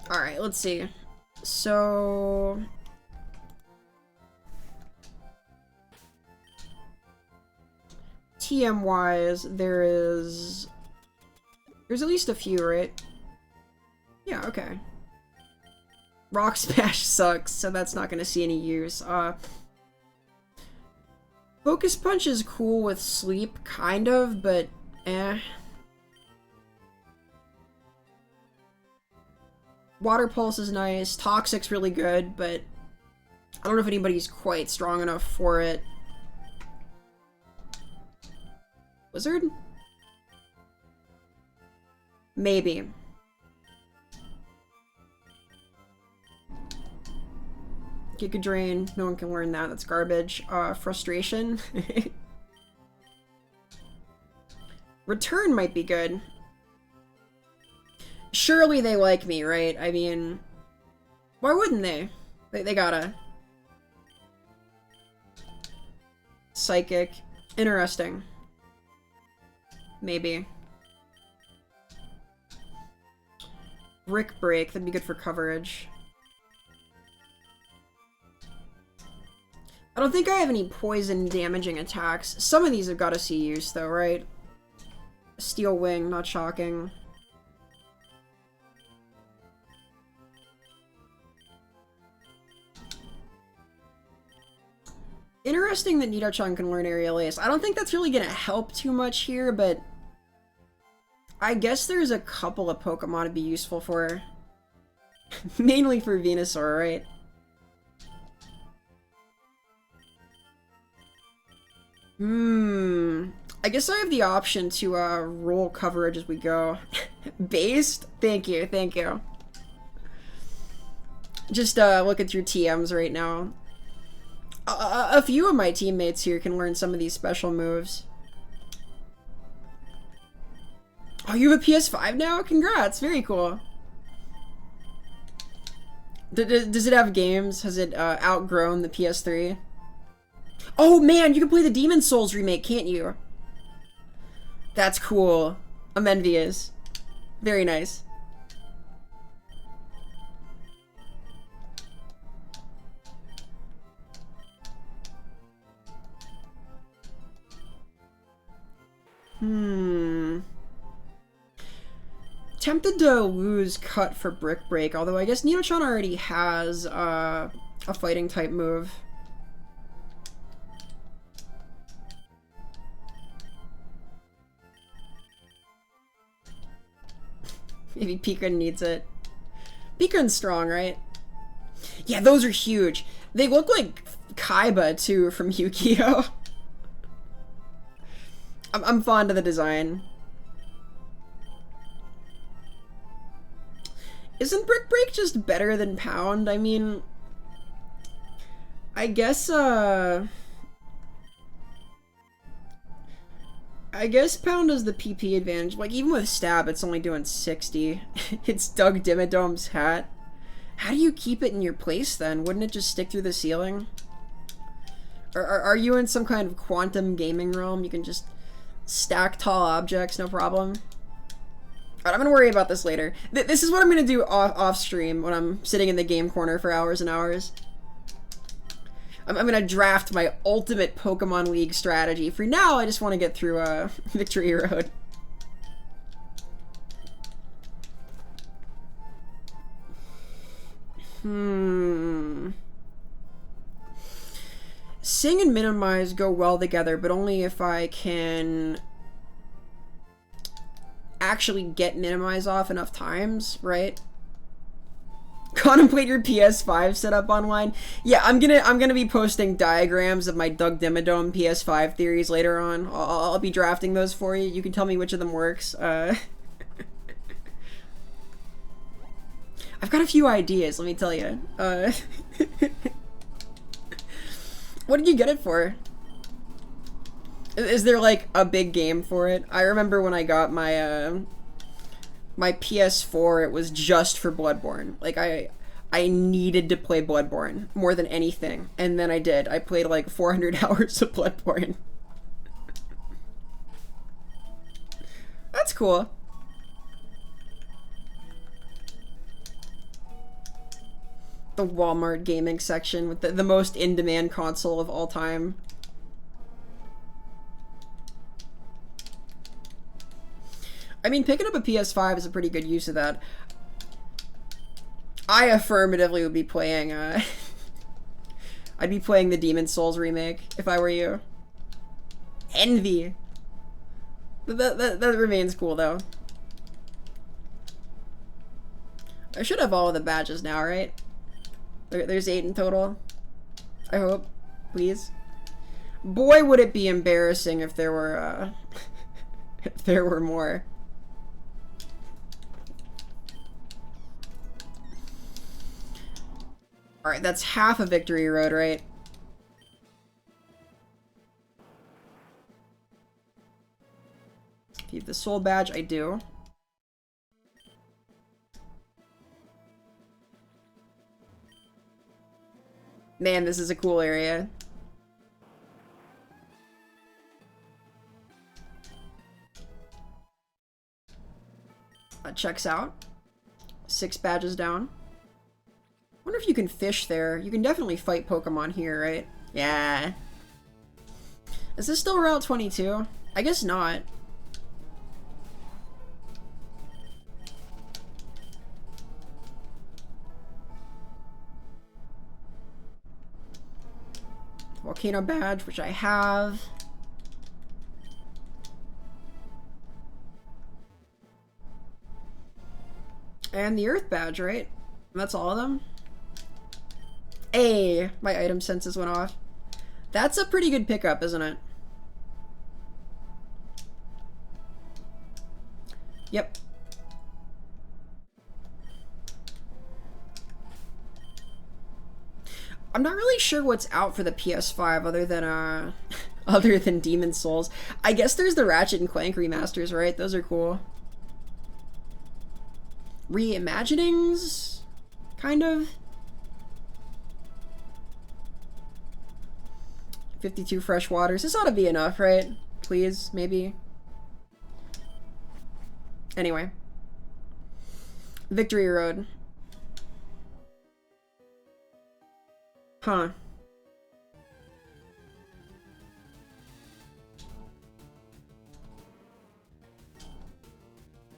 Alright, let's see. So... TM-wise, there's at least a few, right? Yeah, okay. Rock Smash sucks, so that's not gonna see any use. Focus Punch is cool with sleep, kind of, but eh. Water Pulse is nice. Toxic's really good, but I don't know if anybody's quite strong enough for it. Wizard? Maybe. Giga Drain, no one can learn that, that's garbage. Frustration. Return might be good. Surely they like me, right? I mean, why wouldn't they? They gotta. Psychic. Interesting. Maybe. Brick Break, that'd be good for coverage. I don't think I have any poison damaging attacks. Some of these have got to see use though, right? Steel Wing, not shocking. Interesting that Nido-chan can learn Aerial Ace. I don't think that's really gonna help too much here, but I guess there's a couple of Pokemon to be useful for. Mainly for Venusaur, right? I guess I have the option to roll coverage as we go. Based? Thank you, thank you. Just looking through TMs right now. A few of my teammates here can learn some of these special moves. Oh, you have a PS5 now? Congrats, very cool. Does it have games? Has it outgrown the PS3? Oh man, you can play the Demon Souls remake, can't you? That's cool. I'm envious. Very nice. Tempted to lose Cut for Brick Break, although I guess Nido-chan already has a fighting type move. Maybe Pika needs it. Pika's strong, right? Yeah, those are huge. They look like Kaiba, too, from Yu-Gi-Oh! I'm fond of the design. Isn't Brick Break just better than Pound? I mean... I guess Pound has the PP advantage. Like, even with Stab, it's only doing 60. It's Doug Dimmadome's hat. How do you keep it in your place, then? Wouldn't it just stick through the ceiling? Are you in some kind of quantum gaming realm? You can just stack tall objects, no problem? Alright, I'm gonna worry about this later. This is what I'm gonna do off stream when I'm sitting in the game corner for hours and hours. I'm gonna draft my ultimate Pokemon League strategy. For now, I just want to get through Victory Road. Sing and Minimize go well together, but only if I can actually get Minimize off enough times, right? Contemplate your PS5 setup online. Yeah, I'm gonna be posting diagrams of my Doug Dimmadome PS5 theories later on. I'll be drafting those for you. You can tell me which of them works. I've got a few ideas, let me tell you. What did you get it for? Is there like a big game for it? I remember when I got my my PS4, it was just for Bloodborne. Like I needed to play Bloodborne more than anything, and then I did. I played like 400 hours of Bloodborne. That's cool. The Walmart gaming section with the most in-demand console of all time. I mean, picking up a PS5 is a pretty good use of that. I affirmatively would be playing, I'd be playing the Demon's Souls remake if I were you. Envy. That remains cool, though. I should have all of the badges now, right? There's 8 in total. I hope. Please. Boy, would it be embarrassing if there were, if there were more. Alright, that's half a victory road, right? If you have the soul badge, I do. Man, this is a cool area. That checks out. 6 badges down. Wonder if you can fish there. You can definitely fight Pokemon here, right? Yeah. Is this still Route 22? I guess not. Volcano badge, which I have. And the Earth badge, right? That's all of them? Hey, my item senses went off. That's a pretty good pickup, isn't it? Yep. I'm not really sure what's out for the PS5 other than other than Demon's Souls. I guess there's the Ratchet and Clank remasters, right? Those are cool. Reimaginings? Kind of. 52 fresh waters. This ought to be enough, right? Please, maybe. Anyway. Victory Road. Huh.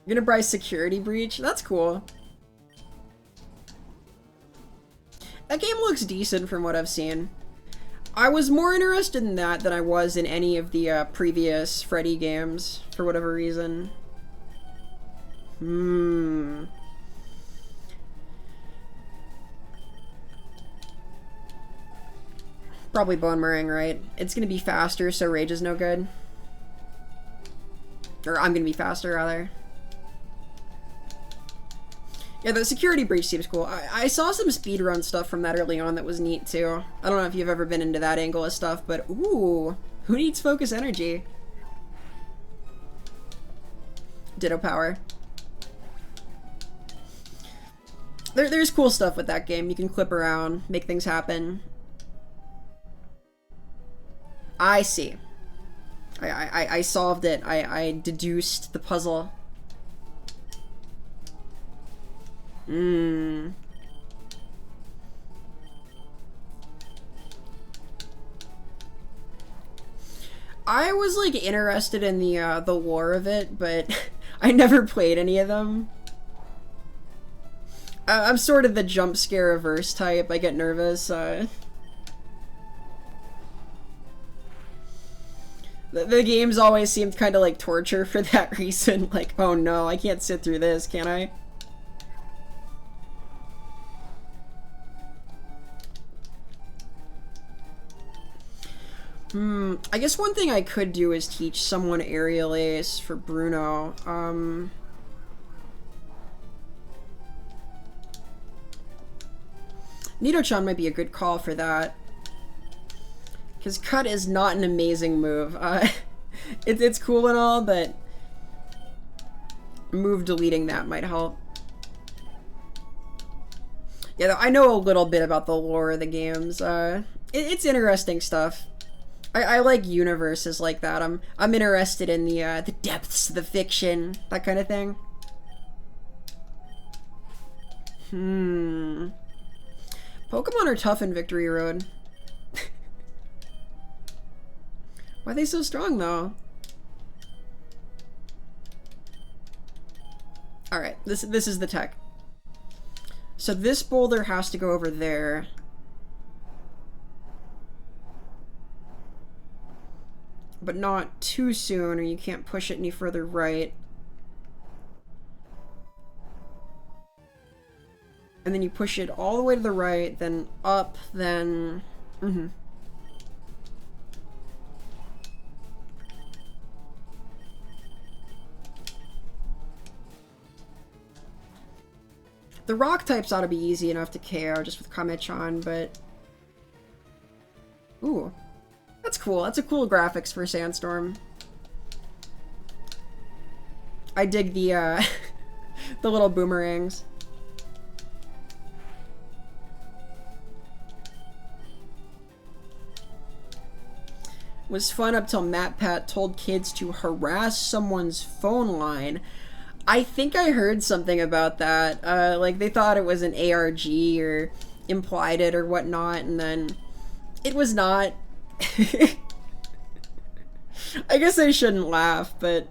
You're gonna buy Security Breach? That's cool. That game looks decent from what I've seen. I was more interested in that than I was in any of the previous Freddy games, for whatever reason. Probably Bone Meringue, right? It's gonna be faster, so Rage is no good. Or I'm gonna be faster, rather. Yeah, the Security Breach seems cool. I saw some speedrun stuff from that early on that was neat, too. I don't know if you've ever been into that angle of stuff, but ooh, who needs focus energy? Ditto power. There's cool stuff with that game. You can clip around, make things happen. I see. I solved it. I deduced the puzzle. I was like interested in the lore of it, but I never played any of them. I'm sort of the jump scare averse type. I get nervous. The games always seemed kind of like torture for that reason. Like, oh no, I can't sit through this, can I? I guess one thing I could do is teach someone Aerial Ace for Bruno. Nido-chan might be a good call for that. Because Cut is not an amazing move. It's cool and all, but move deleting that might help. Yeah, I know a little bit about the lore of the games. It's interesting stuff. I like universes like that. I'm interested in the depths of the fiction, that kind of thing. Pokemon are tough in Victory Road. Why are they so strong, though? Alright, this is the tech. So this boulder has to go over there. But not too soon, or you can't push it any further right. And then you push it all the way to the right, then up, then... The rock types ought to be easy enough to KO just with Kamechan, but... Ooh. That's cool. That's a cool graphics for Sandstorm. I dig the, the little boomerangs. It was fun up till MatPat told kids to harass someone's phone line. I think I heard something about that. Like, they thought it was an ARG or implied it or whatnot, and then it was not. I guess I shouldn't laugh, but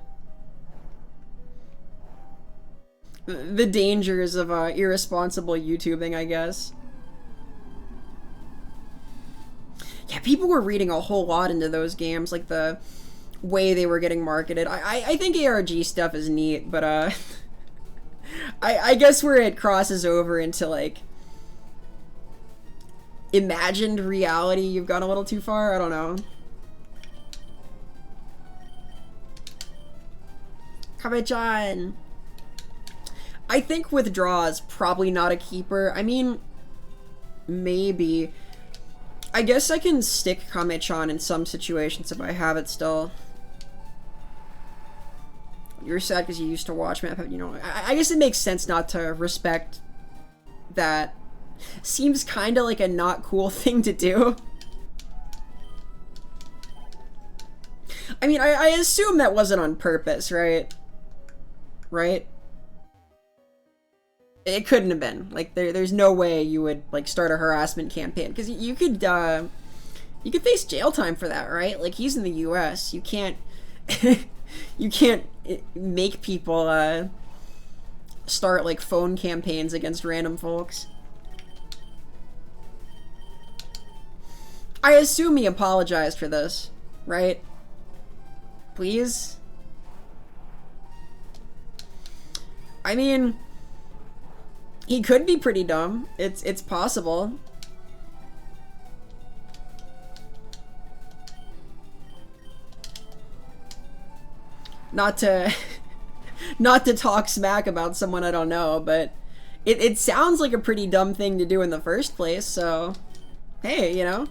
the dangers of irresponsible YouTubing, I guess. Yeah, people were reading a whole lot into those games, like the way they were getting marketed. I think ARG stuff is neat, but I guess where it crosses over into like imagined reality, you've gone a little too far. I don't know. Kamechan. I think Withdraw is probably not a keeper. I mean, maybe. I guess I can stick Kamechan in some situations if I have it still. You're sad because you used to watch MatPat, you know. I guess it makes sense not to respect that. Seems kind of like a not cool thing to do. I mean, I assume that wasn't on purpose, right? Right? It couldn't have been. Like, there's no way you would, like, start a harassment campaign. Because you could face jail time for that, right? Like, he's in the US. You can't... you can't make people, start, like, phone campaigns against random folks. I assume he apologized for this, right? Please? I mean... he could be pretty dumb. It's possible. Not to not to talk smack about someone I don't know, but it sounds like a pretty dumb thing to do in the first place, so hey, you know.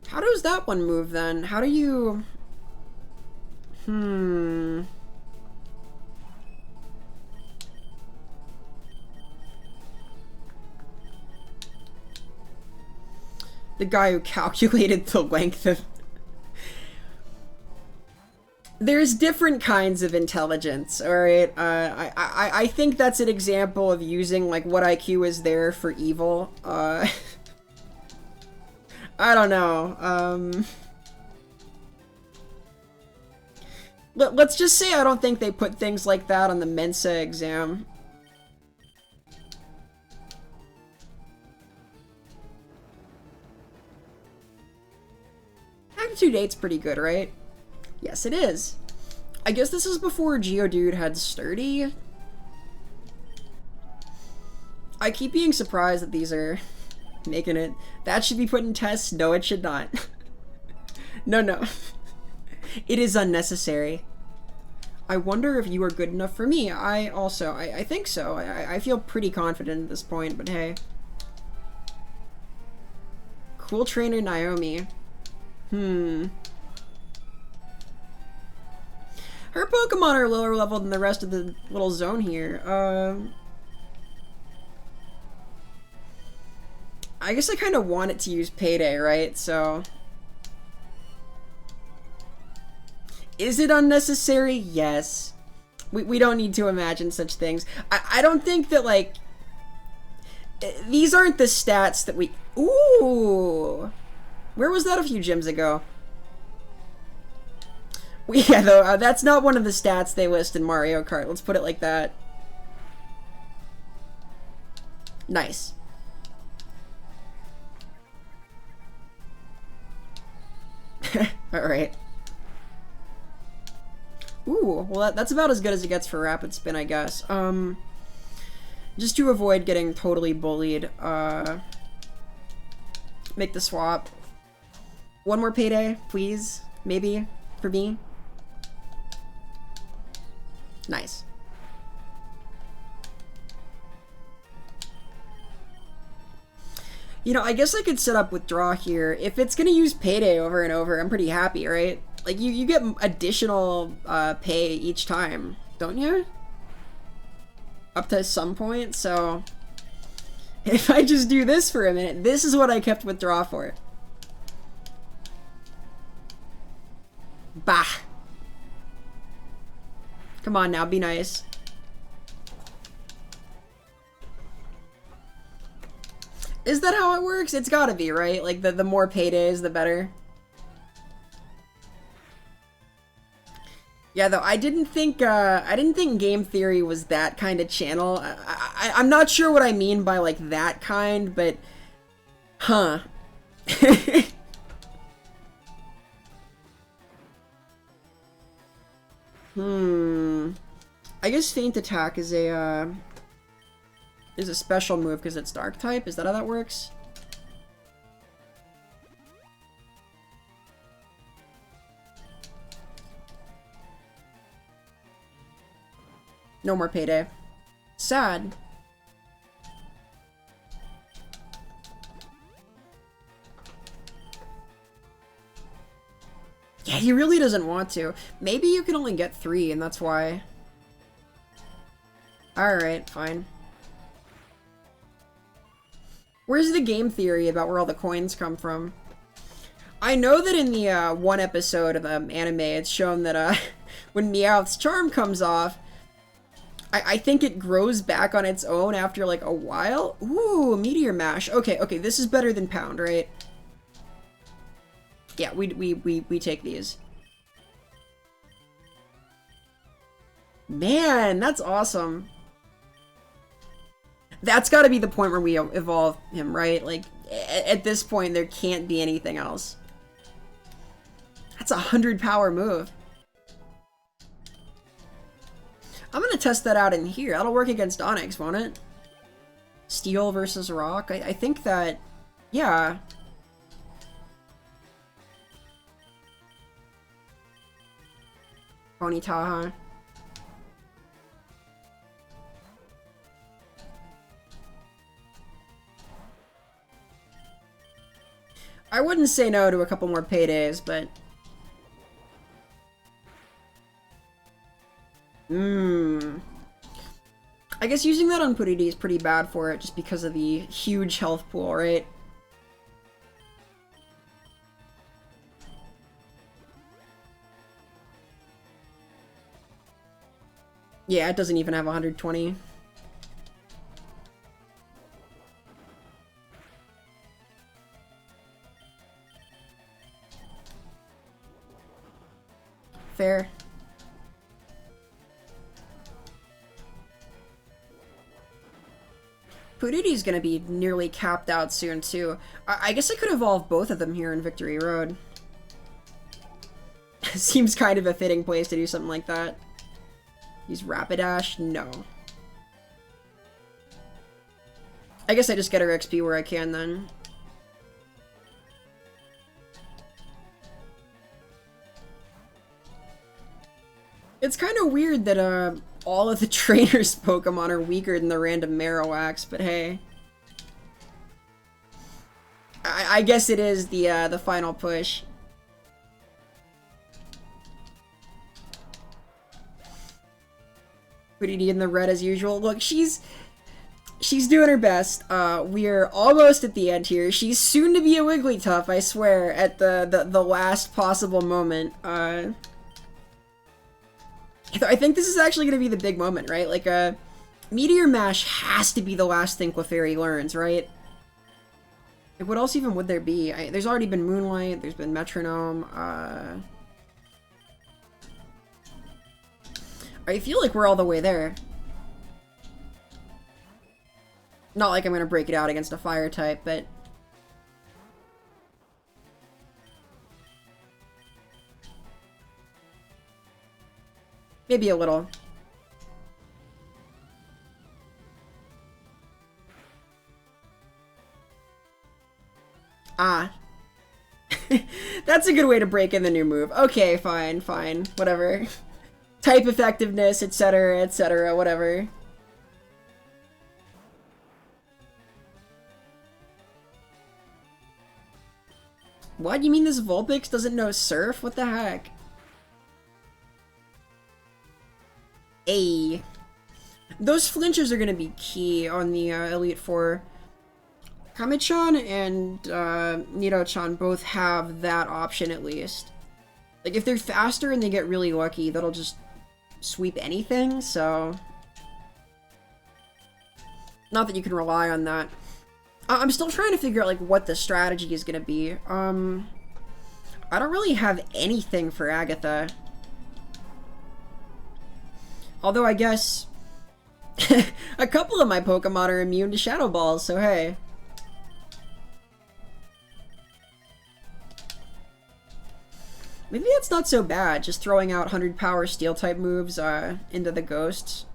How does that one move then? How do you... The guy who calculated the length of... There's different kinds of intelligence, alright? I think that's an example of using, like, what IQ is there for evil. I don't know. Let's just say I don't think they put things like that on the Mensa exam. Attitude 8's pretty good, right? Yes, it is. I guess this is before Geodude had Sturdy. I keep being surprised that these are... making it. That should be put in tests. No, it should not. No. It is unnecessary. I wonder if you are good enough for me. I think so. I feel pretty confident at this point, but hey. Cool trainer Naomi. Her Pokemon are lower level than the rest of the little zone here. I guess I kind of want it to use Payday, right? So... Is it unnecessary? Yes. We don't need to imagine such things. I don't think that, like, these aren't the stats that we... Ooh! Where was that a few gyms ago? Yeah, though, that's not one of the stats they list in Mario Kart. Let's put it like that. Nice. Alright. Ooh, well that's about as good as it gets for Rapid Spin, I guess. Just to avoid getting totally bullied, make the swap. One more payday, please. Maybe, for me. Nice. You know, I guess I could set up withdraw here. If it's gonna use payday over and over, I'm pretty happy, right? Like, you get additional pay each time, don't you? Up to some point, so... If I just do this for a minute, this is what I kept withdraw for. Bah! Come on now, be nice. Is that how it works? It's gotta be, right? Like, the more paydays, the better. Yeah, though, I didn't think game theory was that kind of channel. I'm not sure what I mean by, like, that kind, but... Huh. I guess Feint Attack is a special move because it's Dark type. Is that how that works? No more payday. Sad. Yeah, he really doesn't want to. Maybe you can only get 3, and that's why. Alright, fine. Where's the game theory about where all the coins come from? I know that in the one episode of the anime, it's shown that when Meowth's charm comes off, I think it grows back on its own after, like, a while. Ooh, Meteor Mash. Okay, this is better than Pound, right? Yeah, we take these. Man, that's awesome. That's gotta be the point where we evolve him, right? Like, at this point, there can't be anything else. That's a 100 power move. I'm gonna test that out in here. That'll work against Onyx, won't it? Steel versus Rock? I think that... Yeah. Ponyta. I wouldn't say no to a couple more paydays, but... I guess using that on Purity is pretty bad for it, just because of the huge health pool, right? Yeah, it doesn't even have 120. Fair. Purity's gonna be nearly capped out soon, too. I guess I could evolve both of them here in Victory Road. Seems kind of a fitting place to do something like that. Use Rapidash? No. I guess I just get her XP where I can, then. It's kind of weird that, all of the trainers' Pokemon are weaker than the random Marowaks, but hey. I guess it is the final push. Purity in the red as usual. Look, she's doing her best. We're almost at the end here. She's soon to be a Wigglytuff, I swear, at the last possible moment. I think this is actually going to be the big moment, right? Like, Meteor Mash has to be the last thing Clefairy learns, right? Like, what else even would there be? There's already been Moonlight, there's been Metronome, I feel like we're all the way there. Not like I'm going to break it out against a fire type, but... maybe a little. Ah. That's a good way to break in the new move. Okay, fine, fine, whatever. Type effectiveness, etc., whatever. What? You mean this Vulpix doesn't know Surf? What the heck? Ay. Those flinches are gonna be key on the Elite Four. Kame-chan and Nido-chan both have that option at least. Like, if they're faster and they get really lucky, that'll just sweep anything, so... not that you can rely on that. I'm still trying to figure out, like, what the strategy is gonna be. I don't really have anything for Agatha. Although, I guess... a couple of my Pokemon are immune to Shadow Balls, so hey. Maybe that's not so bad, just throwing out 100 power Steel-type moves into the Ghosts.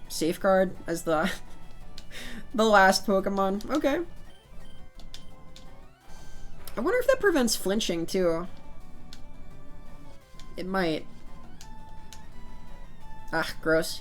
Safeguard as the the last Pokemon. Okay. I wonder if that prevents flinching, too. It might. Ah, gross.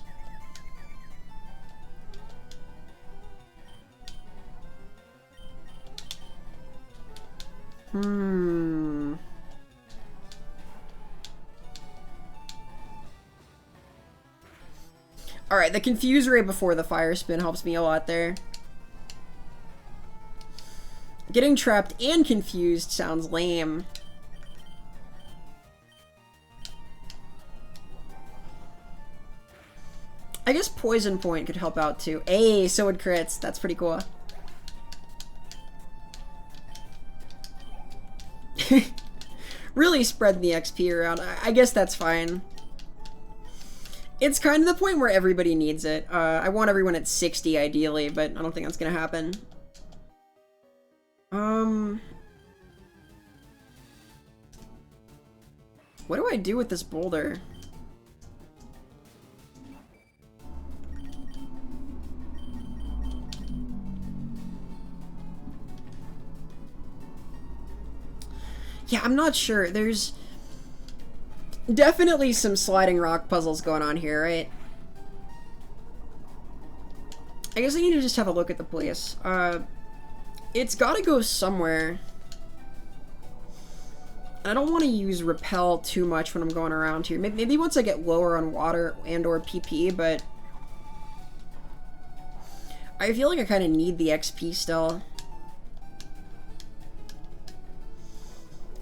Alright, the Confuse Ray before the Fire Spin helps me a lot there. Getting trapped and confused sounds lame. I guess Poison Point could help out too. Hey, so would crits. That's pretty cool. Really spread the XP around. I guess that's fine. It's kind of the point where everybody needs it. I want everyone at 60 ideally, but I don't think that's gonna happen. What do I do with this boulder? Yeah, I'm not sure. There's definitely some sliding rock puzzles going on here, right? I guess I need to just have a look at the place. It's gotta go somewhere. I don't want to use Repel too much when I'm going around here. Maybe once I get lower on water and or PP, but... I feel like I kind of need the XP still.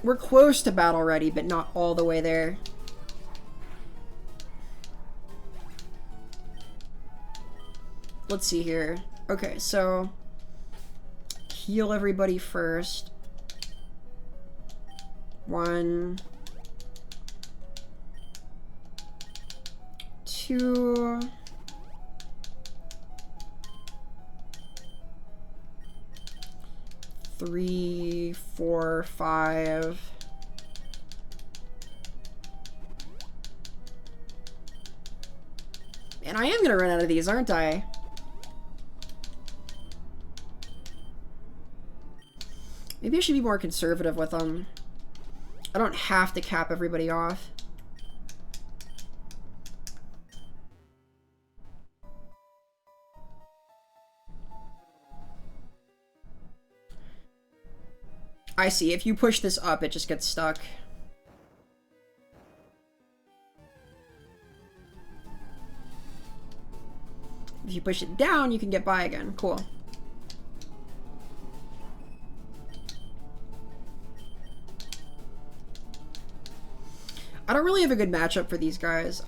We're close to battle ready, but not all the way there. Let's see here. Okay, so... heal everybody first. 1... 2... 3, 4, 5. And I am gonna run out of these, aren't I? Maybe I should be more conservative with them. I don't have to cap everybody off. I see. If you push this up, it just gets stuck. If you push it down, you can get by again. Cool. I don't really have a good matchup for these guys.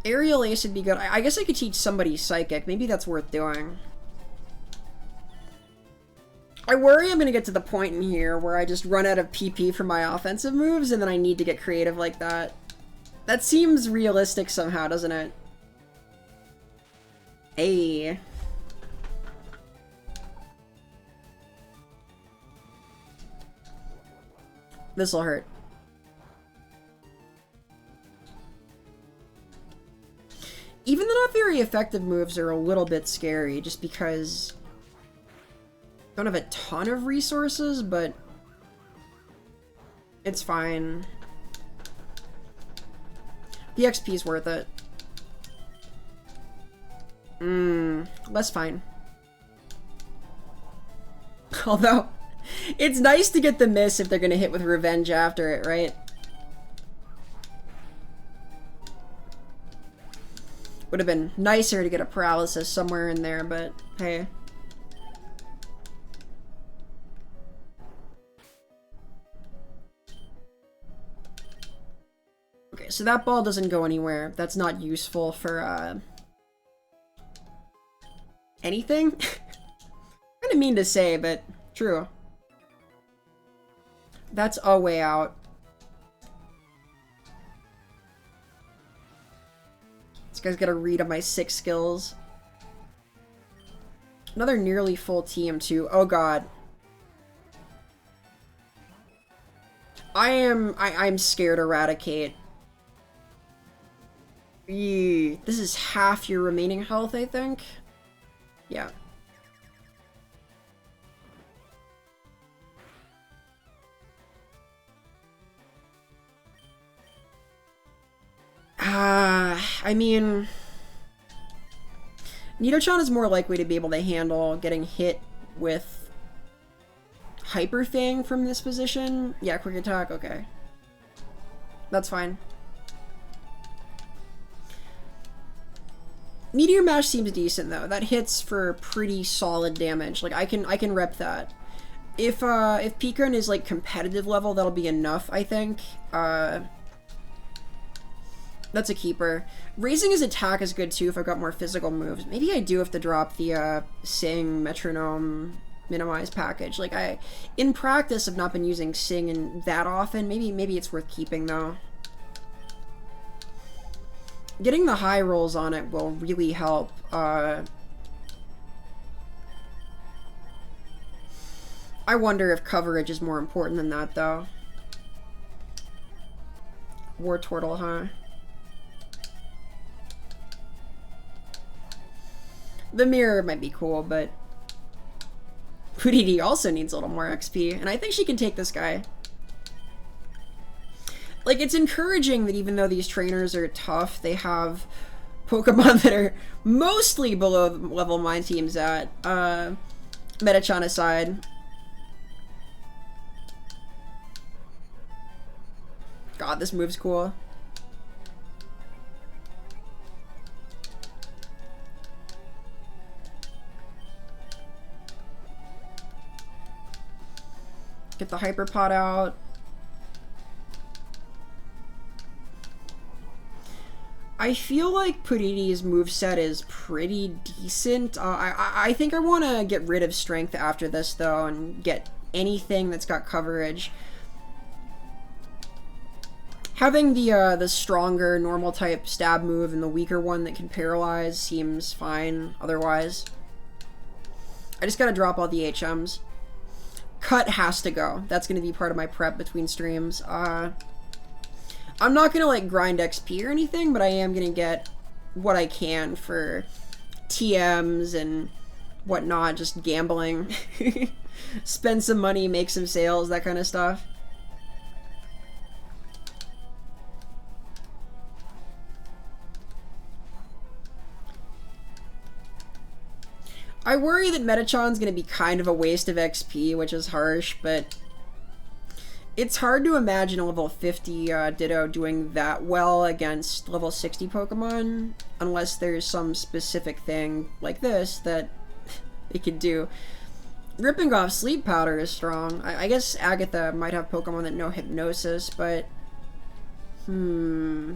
Aerial Ace would be good. I guess I could teach somebody Psychic. Maybe that's worth doing. I worry I'm going to get to the point in here where I just run out of PP for my offensive moves and then I need to get creative like that. That seems realistic somehow, doesn't it? Hey. This'll hurt. Even the not very effective moves are a little bit scary just because I don't have a ton of resources, but it's fine. The XP is worth it. Less fine. Although, it's nice to get the miss if they're gonna hit with Revenge after it, right? Would have been nicer to get a Paralysis somewhere in there, but hey. Okay, so that ball doesn't go anywhere. That's not useful for, anything? Kinda mean to say, but true. That's a way out. This guy's got a read on my 6 skills. Another nearly full team, too. Oh, God. I'm scared Eradicate. Eee. This is half your remaining health, I think. Yeah. I mean, Nido-chan is more likely to be able to handle getting hit with Hyper Fang from this position. Yeah, quick attack, okay. That's fine. Meteor Mash seems decent though. That hits for pretty solid damage. Like I can rep that. If Pikarin is like competitive level, that'll be enough, I think. That's a keeper. Raising his attack is good too if I've got more physical moves. Maybe I do have to drop the Sing Metronome Minimize package. Like in practice, I've not been using Sing that often. Maybe it's worth keeping though. Getting the high rolls on it will really help. I wonder if coverage is more important than that, though. War Turtle, huh? The mirror might be cool, but Pudidi also needs a little more XP, and I think she can take this guy. Like, it's encouraging that even though these trainers are tough, they have Pokemon that are mostly below the level my team's at. Metachan aside. God, this move's cool. Get the Hyper Pot out. I feel like Pudidi's moveset is pretty decent. I think I want to get rid of Strength after this, though, and get anything that's got coverage. Having the stronger normal type stab move and the weaker one that can paralyze seems fine otherwise. I just gotta drop all the HMs. Cut has to go. That's gonna be part of my prep between streams. I'm not gonna like grind XP or anything, but I am gonna get what I can for TMs and whatnot, just gambling. Spend some money, make some sales, that kind of stuff. I worry that Metachan's gonna be kind of a waste of XP, which is harsh, but it's hard to imagine a level 50 Ditto doing that well against level 60 Pokemon, unless there's some specific thing like this that it could do. Ripping off Sleep Powder is strong. I guess Agatha might have Pokemon that know Hypnosis, but Hmm.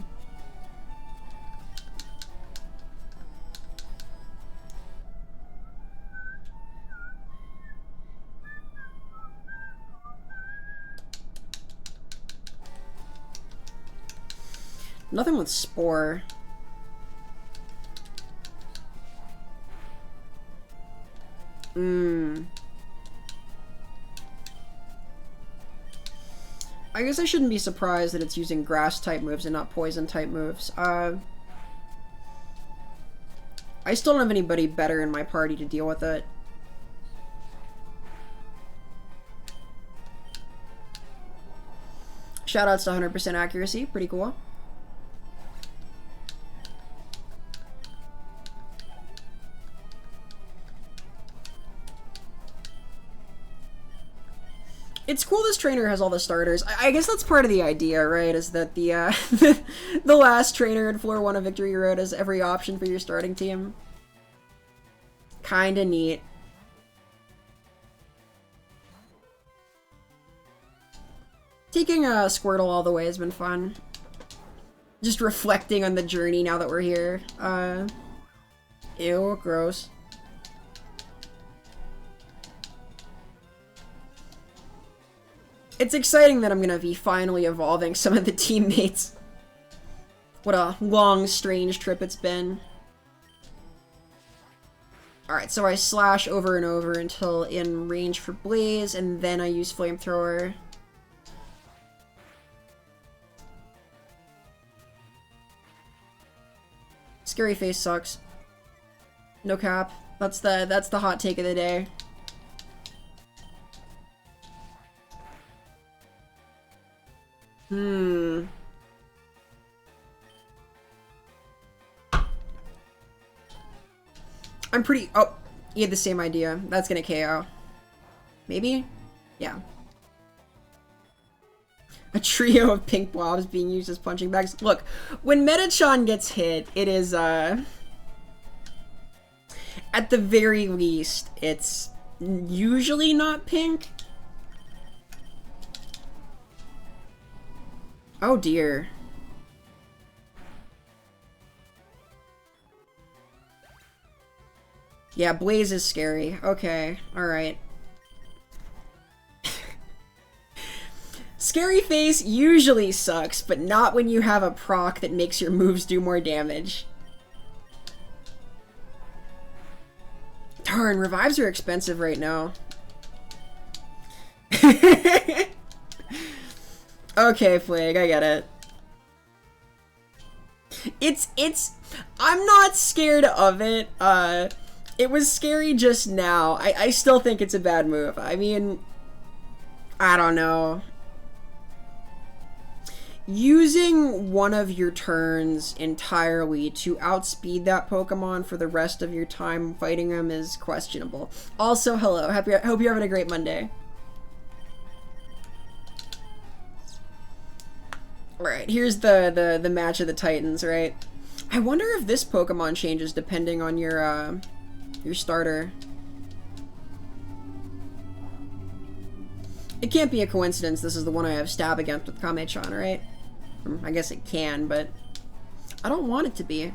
Nothing with Spore. I guess I shouldn't be surprised that it's using grass-type moves and not poison-type moves. I still don't have anybody better in my party to deal with it. Shoutouts to 100% accuracy. Pretty cool. It's cool this trainer has all the starters. I guess that's part of the idea, right? Is that the the last trainer in Floor 1 of Victory Road has every option for your starting team. Kinda neat. Taking a Squirtle all the way has been fun. Just reflecting on the journey now that we're here. Ew, gross. It's exciting that I'm gonna be finally evolving some of the teammates. What a long, strange trip it's been. Alright, so I slash over and over until in range for Blaze, and then I use Flamethrower. Scary Face sucks. No cap. That's the hot take of the day. I'm pretty... Oh, you had the same idea. That's gonna KO. Maybe? Yeah. A trio of pink blobs being used as punching bags. Look, when Metachan gets hit, it is, at the very least, it's usually not pink. Oh dear. Yeah, Blaze is scary. Okay, alright. Scary Face usually sucks, but not when you have a proc that makes your moves do more damage. Darn, revives are expensive right now. Okay, Flag, I get it. I'm not scared of it. It was scary just now. I still think it's a bad move. I mean, I don't know. Using one of your turns entirely to outspeed that Pokemon for the rest of your time fighting him is questionable. Also, hello. Hope you're having a great Monday. Alright, here's the match of the Titans, right? I wonder if this Pokemon changes depending on your starter. It can't be a coincidence this is the one I have stab against with Kame-chan, right? I guess it can, but I don't want it to be.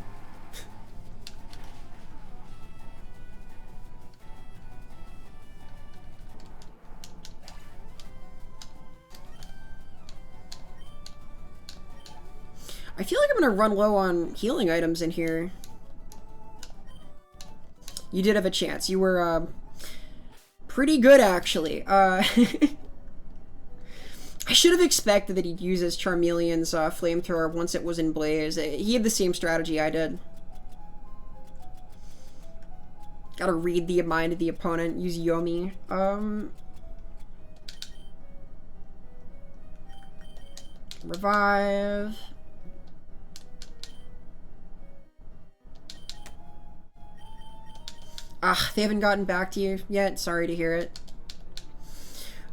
I feel like I'm gonna run low on healing items in here. You did have a chance. You were, pretty good, actually. I should have expected that he'd use his Charmeleon's Flamethrower once it was in Blaze. He had the same strategy I did. Gotta read the mind of the opponent, use Yomi. Revive. Ah, they haven't gotten back to you yet. Sorry to hear it.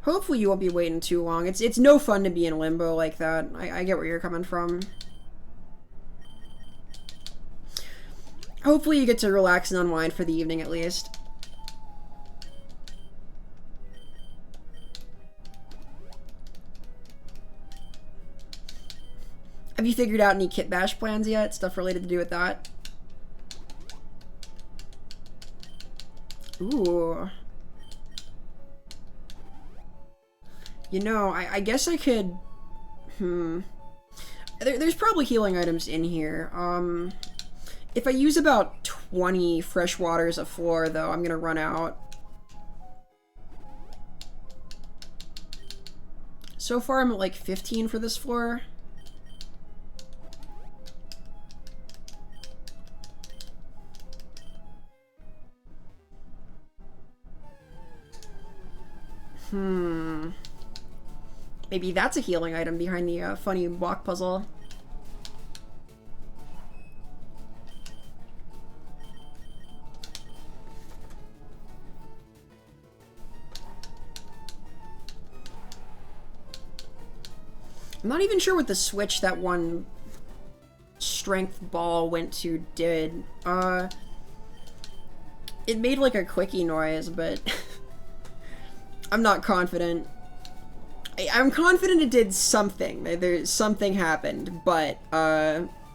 Hopefully you won't be waiting too long. It's no fun to be in limbo like that. I get where you're coming from. Hopefully you get to relax and unwind for the evening at least. Have you figured out any kit bash plans yet? Stuff related to do with that? Ooh. You know, I guess I could... There's probably healing items in here. If I use about 20 fresh waters a floor, though, I'm gonna run out. So far, I'm at like 15 for this floor. Maybe that's a healing item behind the funny block puzzle. I'm not even sure what the switch that one strength ball went to did. It made like a quickie noise, but I'm not confident. I'm confident it did something. There's something happened, but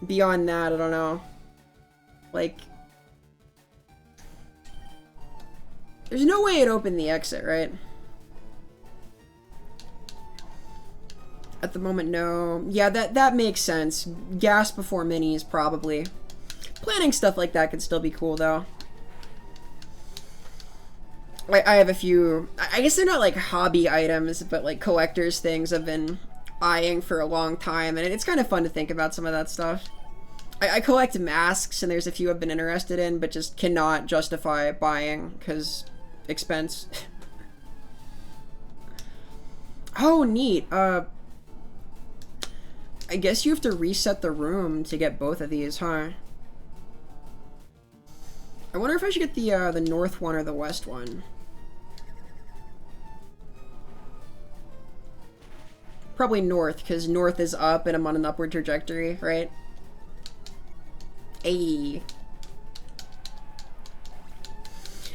beyond that, I don't know. Like, there's no way it opened the exit, right? At the moment, no. Yeah, that makes sense. Gas before minis, probably. Planning stuff like that could still be cool, though. I have a few... I guess they're not, like, hobby items, but, like, collector's things I've been eyeing for a long time, and it's kind of fun to think about some of that stuff. I collect masks, and there's a few I've been interested in, but just cannot justify buying, because expense. Oh, neat. I guess you have to reset the room to get both of these, huh? I wonder if I should get the north one or the west one. Probably north, because north is up and I'm on an upward trajectory, right? Ayy.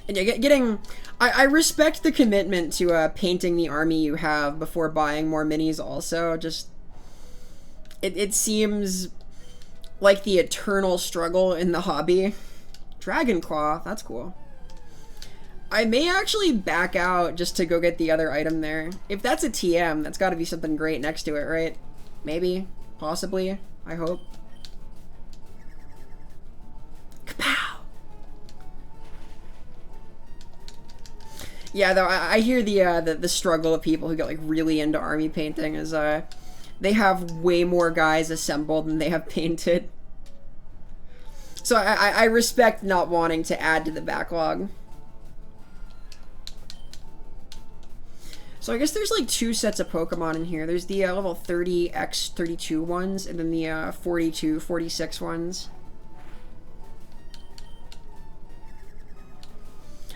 And yeah, getting... I respect the commitment to painting the army you have before buying more minis also. Just... It seems like the eternal struggle in the hobby. Dragon Claw, that's cool. I may actually back out just to go get the other item there. If that's a TM, that's got to be something great next to it, right? Maybe. Possibly. I hope. Kapow! Yeah, though, I hear the struggle of people who get, like, really into army painting is, they have way more guys assembled than they have painted. So I respect not wanting to add to the backlog. So I guess there's like two sets of Pokemon in here. There's the level 30x32 ones, and then the 42, 46 ones.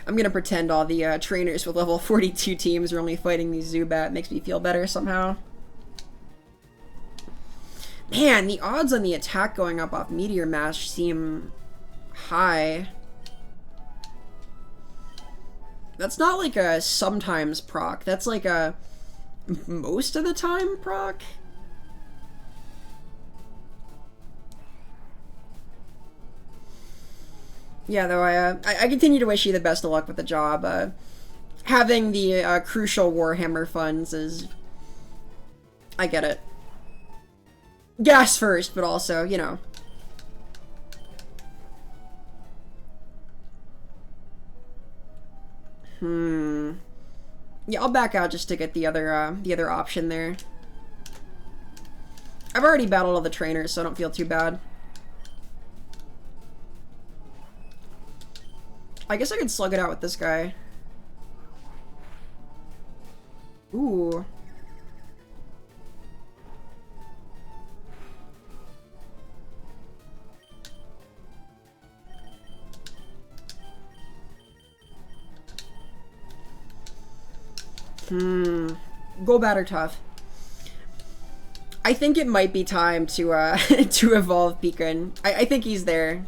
I'm gonna pretend all the trainers with level 42 teams are only fighting these Zubat. Makes me feel better somehow. Man, the odds on the attack going up off Meteor Mash seem high. That's not like a sometimes proc. That's like a most of the time proc. Yeah, though I continue to wish you the best of luck with the job. Having the crucial Warhammer funds is... I get it. Gas first, but also, you know. Yeah, I'll back out just to get the other option there. I've already battled all the trainers, so I don't feel too bad. I guess I could slug it out with this guy. Ooh. Golbat are tough. I think it might be time to to evolve Pekin. I think he's there.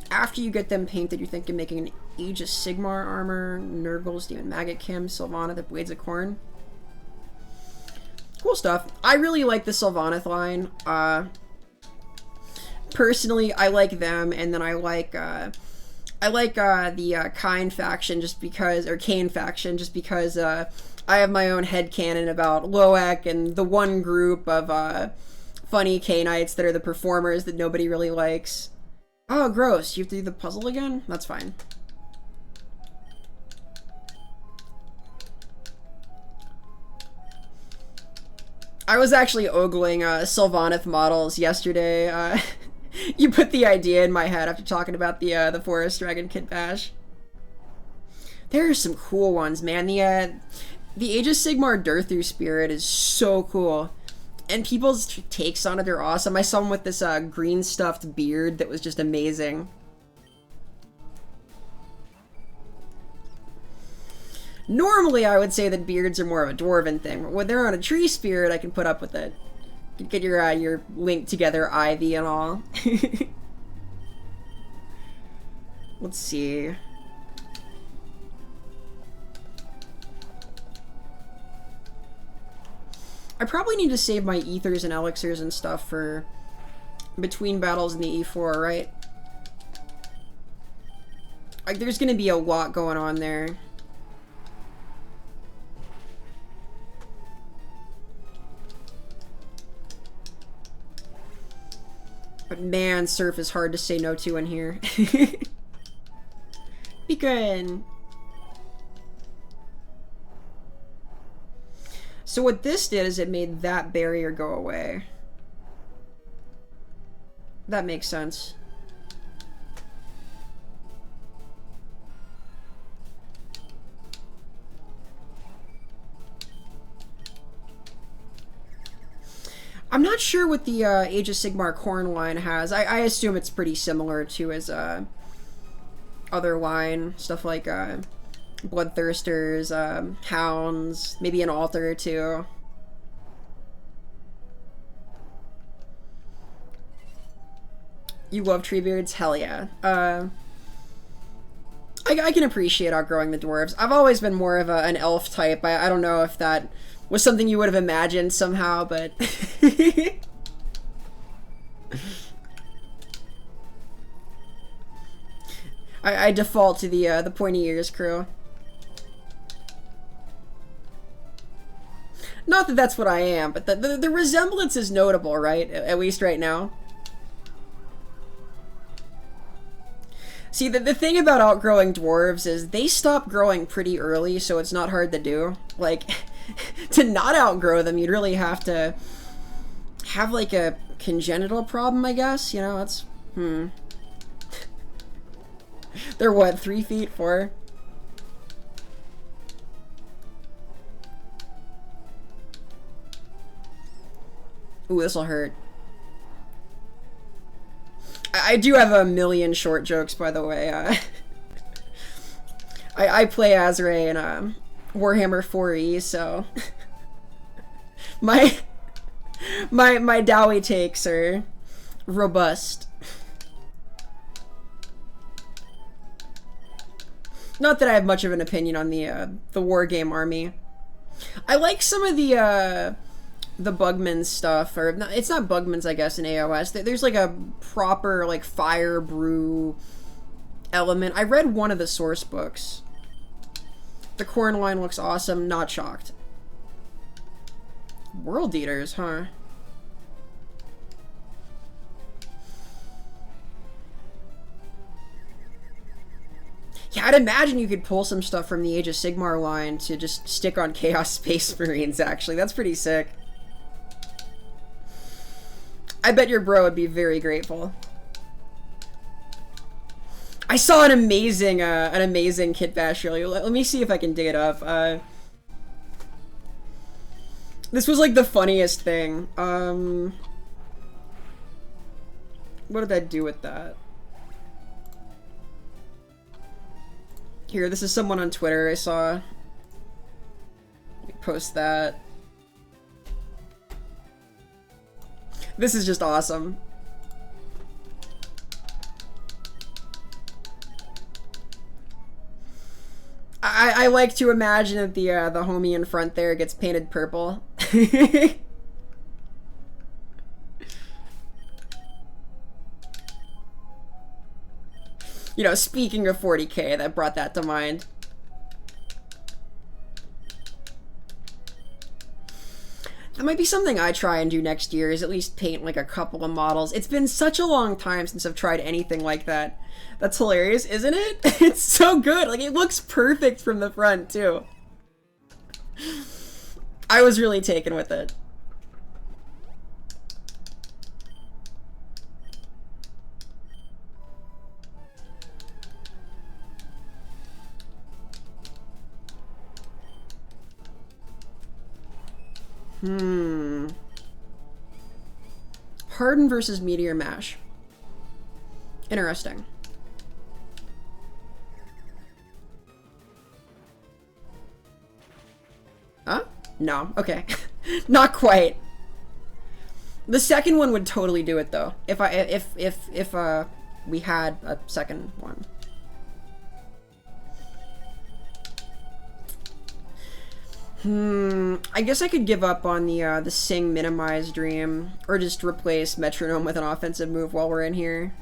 After you get them painted, you're thinking making an Aegis Sigmar armor, Nurgle's Demon Maggot Kim, Sylvana, the Blades of Corn. Cool stuff. I really like the Sylvaneth line. Personally, I like them, and then I like the Kain faction just because, or Kane faction, just because I have my own headcanon about Loak and the one group of funny Kanites that are the performers that nobody really likes. Oh, gross. You have to do the puzzle again? That's fine. I was actually ogling Sylvaneth models yesterday. You put the idea in my head after talking about the Forest Dragon Kit Bash. There are some cool ones, man. The Aegis Sigmar Durthu Spirit is so cool. And people's takes on it are awesome. I saw one with this green stuffed beard that was just amazing. Normally, I would say that beards are more of a dwarven thing. But when they're on a tree spirit, I can put up with it. Get your linked together ivy and all. Let's see. I probably need to save my ethers and elixirs and stuff for between battles in the E4, right? Like, there's gonna be a lot going on there. But man, surf is hard to say no to in here. Be good. So what this did is it made that barrier go away. That makes sense. I'm not sure what the Aegis Sigmar Corn line has. I assume it's pretty similar to his other line. Stuff like Bloodthirsters, Hounds, maybe an Altar or two. You love Treebeards? Hell yeah. I can appreciate outgrowing the dwarves. I've always been more of an elf type. I don't know if that was something you would have imagined somehow, but... I default to the pointy ears crew. Not that that's what I am, but the resemblance is notable, right? At least right now. See, the thing about outgrowing dwarves is they stop growing pretty early, so it's not hard to do. Like, to not outgrow them, you'd really have to have, like, a congenital problem, I guess? You know, that's... They're what, 3 feet, 4? Ooh, this'll hurt. I do have a million short jokes, by the way. I play Azray in Warhammer 4E, so my Dowie takes are robust. Not that I have much of an opinion on the Wargame army. I like some of the Bugman's stuff, or it's not Bugman's, I guess, in AOS. There's like a proper like fire brew element. I read one of the source books. The corn line looks awesome. Not shocked. World Eaters, huh? Yeah, I'd imagine you could pull some stuff from the Age of Sigmar line to just stick on Chaos Space Marines, actually. That's pretty sick. I bet your bro would be very grateful. I saw an amazing kit bash earlier. Let me see if I can dig it up. This was like the funniest thing. What did I do with that? Here, this is someone on Twitter I saw. Let me post that. This is just awesome. I like to imagine that the homie in front there gets painted purple. You know, speaking of 40k, that brought that to mind. That might be something I try and do next year, is at least paint like a couple of models. It's been such a long time since I've tried anything like that. That's hilarious, isn't it? It's so good. Like, it looks perfect from the front, too. I was really taken with it. Harden versus Meteor Mash. Interesting. Huh? No. Okay. Not quite. The second one would totally do it though. If we had a second one. I guess I could give up on the Sing Minimize Dream, or just replace Metronome with an offensive move while we're in here.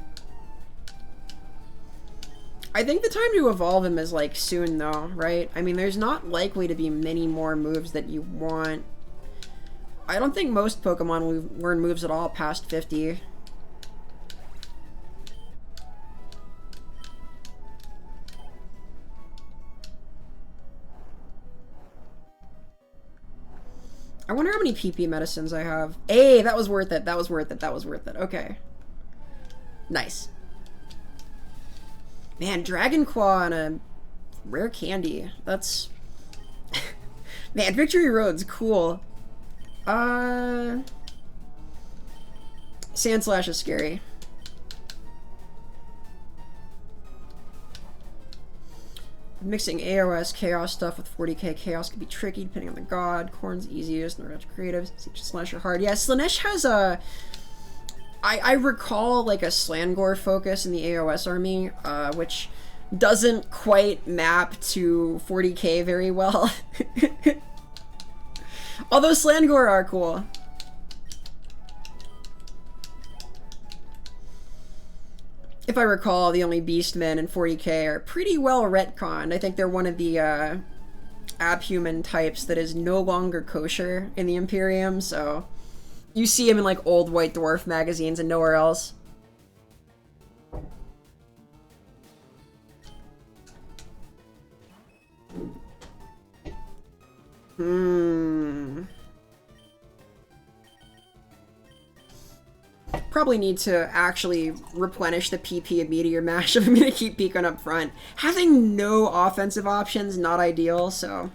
I think the time to evolve him is, like, soon, though, right? I mean, there's not likely to be many more moves that you want. I don't think most Pokemon learn moves at all past 50. I wonder how many PP medicines I have. Hey, that was worth it. That was worth it. That was worth it. Okay. Nice. Man, Dragon Claw and a rare candy. That's... Man, Victory Road's cool. Sand Slash is scary. Mixing AOS Chaos stuff with 40k Chaos could be tricky depending on the god. Corn's easiest, and the rest creative. Slash are hard. Yeah, Slanesh has a... I recall like a Slangor focus in the AOS army, which doesn't quite map to 40k very well. Although Slangor are cool. If I recall, the only Beastmen in 40k are pretty well retconned. I think they're one of the abhuman types that is no longer kosher in the Imperium, so you see him in like old White Dwarf magazines and nowhere else. Probably need to actually replenish the PP of Meteor Mash if I'm gonna keep Peekon up front. Having no offensive options, not ideal, so...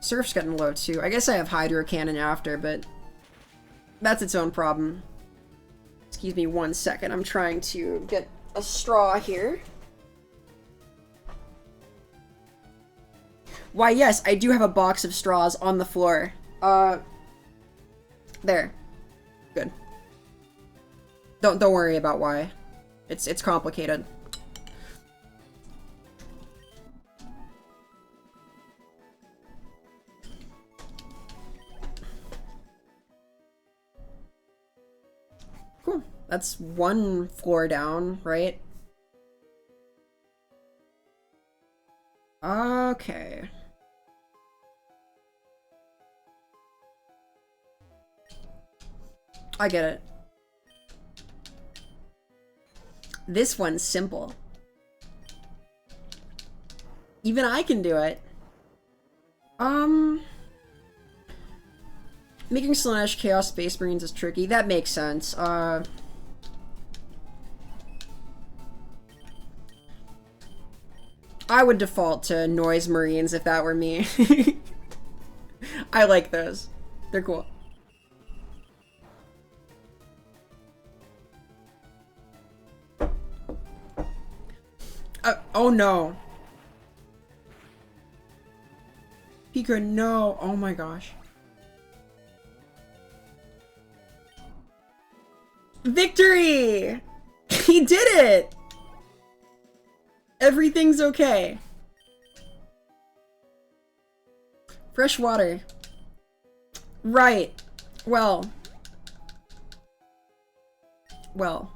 Surf's getting low too. I guess I have Hydro Cannon after, but that's its own problem. Excuse me 1 second, I'm trying to get a straw here. Why, yes, I do have a box of straws on the floor. There. Good. Don't worry about why. It's complicated. Cool. That's one floor down, right? Okay. I get it. This one's simple. Even I can do it. Making Slanesh Chaos Space Marines is tricky. That makes sense. I would default to Noise Marines if that were me. I like those. They're cool. Oh no. Pika, no. Oh my gosh. Victory! He did it! Everything's okay. Fresh water. Right. Well. Well.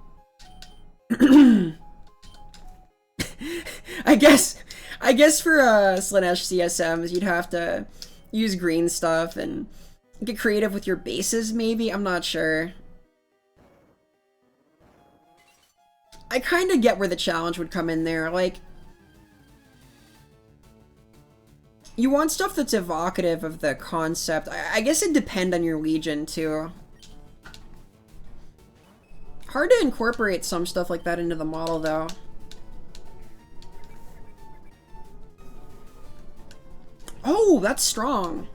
I guess for Slanesh CSMs, you'd have to use green stuff and get creative with your bases, maybe? I'm not sure. I kind of get where the challenge would come in there. Like, you want stuff that's evocative of the concept. I guess it'd depend on your Legion, too. Hard to incorporate some stuff like that into the model, though. Oh, that's strong.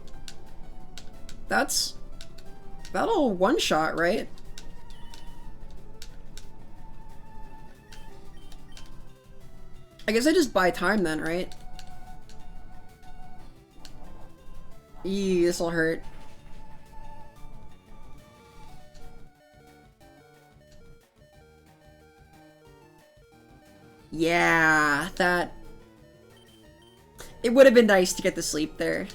That'll one-shot, right? I guess I just buy time then, right? Eee, this'll hurt. Yeah, that... It would have been nice to get the sleep there.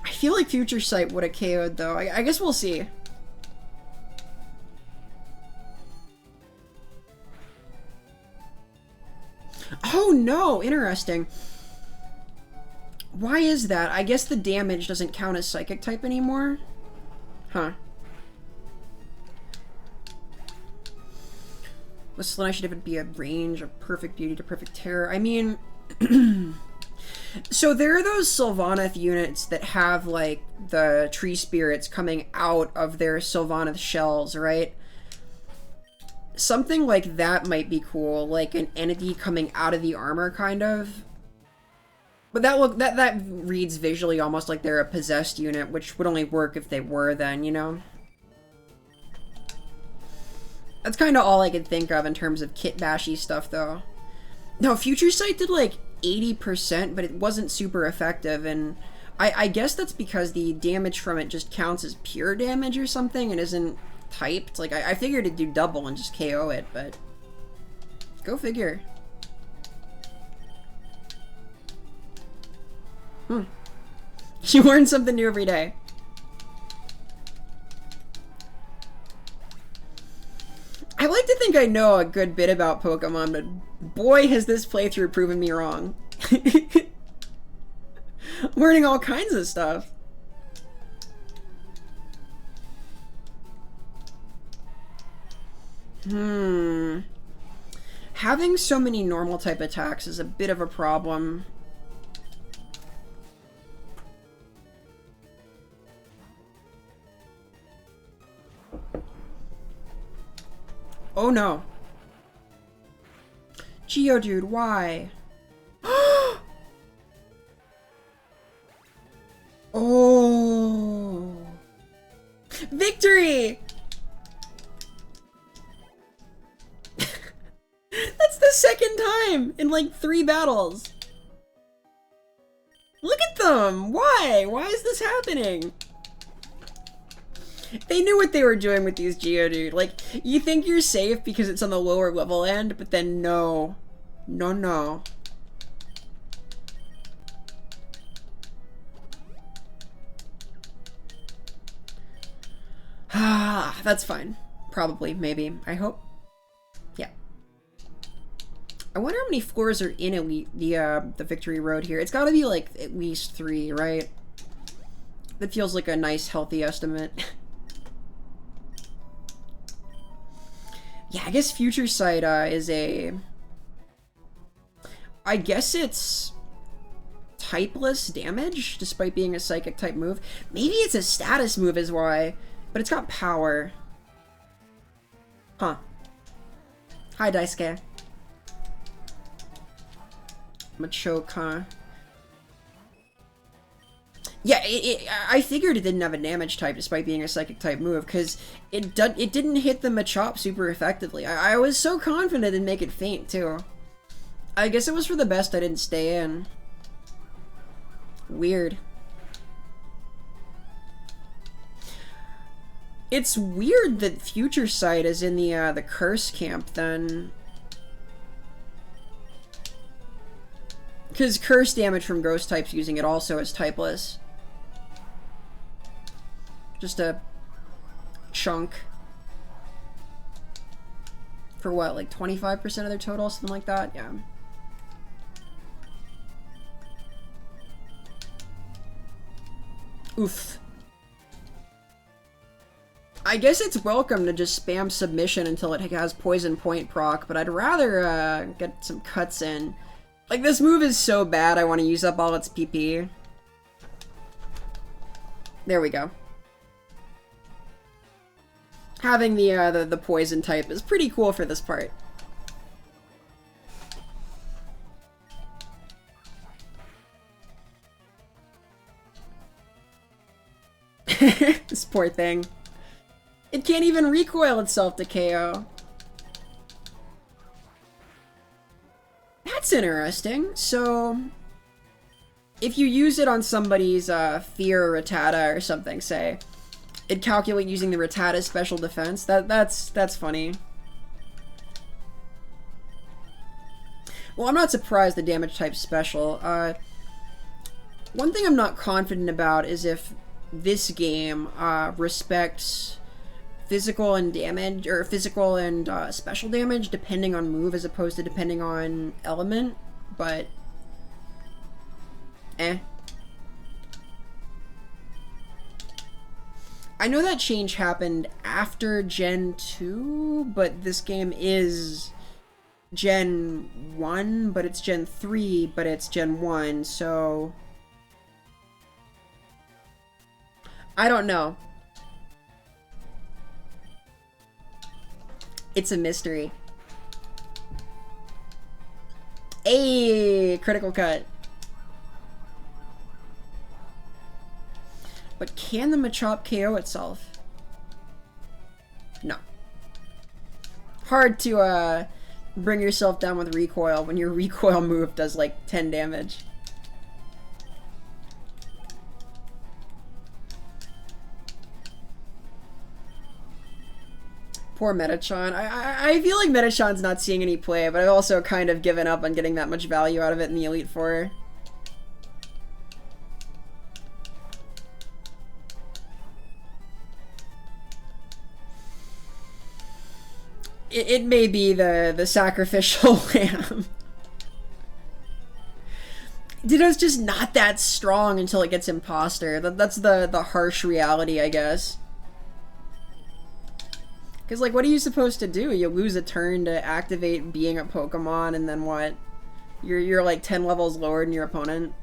I feel like Future Sight would have KO'd though. I guess we'll see. Oh no! Interesting. Why is that? I guess the damage doesn't count as Psychic type anymore? Huh. Listen, I should even be a range of Perfect Beauty to Perfect Terror. I mean... So there are those Sylvaneth units that have, like, the tree spirits coming out of their Sylvaneth shells, right? Something like that might be cool, like an entity coming out of the armor, kind of. But that reads visually almost like they're a possessed unit, which would only work if they were then, you know? That's kind of all I could think of in terms of kit bashy stuff, though. No, Future Sight did, like, 80%, but it wasn't super effective, and I guess that's because the damage from it just counts as pure damage or something and isn't typed. Like, I figured it'd do double and just KO it, but... Go figure. You learn something new every day. I like to think I know a good bit about Pokemon, but boy has this playthrough proven me wrong. Learning all kinds of stuff. Having so many normal type attacks is a bit of a problem. Oh no. Geodude, why? Oh. Victory! That's the second time in like 3 battles. Look at them! Why? Why is this happening? They knew what they were doing with these Geodude. Like, you think you're safe because it's on the lower level end, but then no. No, no. Ah, that's fine. Probably, maybe. I hope. Yeah. I wonder how many floors are in the Victory Road here. It's gotta be, like, at least 3, right? That feels like a nice, healthy estimate. Yeah, I guess Future Sight is a... I guess it's typeless damage, despite being a Psychic type move. Maybe it's a status move is why, but it's got power. Huh. Hi, Daisuke. Machoke, huh? Yeah, I figured it didn't have a damage type despite being a Psychic type move, because it didn't hit the Machop super effectively. I was so confident it'd make it faint, too. I guess it was for the best I didn't stay in. Weird. It's weird that Future Sight is in the curse camp then. Because curse damage from ghost types using it also is typeless. Just a chunk. For what, like 25% of their total? Something like that? Yeah. Oof. I guess it's welcome to just spam submission until it has poison point proc, but I'd rather get some cuts in. Like, this move is so bad I want to use up all its PP. There we go. Having the poison type is pretty cool for this part. This poor thing. It can't even recoil itself to KO. That's interesting. So, if you use it on somebody's Fear or Rattata or something, say, it'd calculate using the Rattata's special defense. That's funny. Well, I'm not surprised the damage type's special. One thing I'm not confident about is if this game respects physical and damage, or physical and special damage depending on move as opposed to depending on element, but I know that change happened after Gen 2, but this game is Gen 1, but it's Gen 3, but it's Gen 1, so I don't know. It's a mystery. Ayy, critical cut. But can the Machop KO itself? No. Hard to bring yourself down with recoil when your recoil move does like 10 damage. Poor Metachan. I feel like Metachan's not seeing any play, but I've also kind of given up on getting that much value out of it in the Elite Four. It may be the sacrificial lamb. Ditto's just not that strong until it gets Imposter. That's the harsh reality, I guess. Because, like, what are you supposed to do? You lose a turn to activate being a Pokemon, and then what? You're like 10 levels lower than your opponent?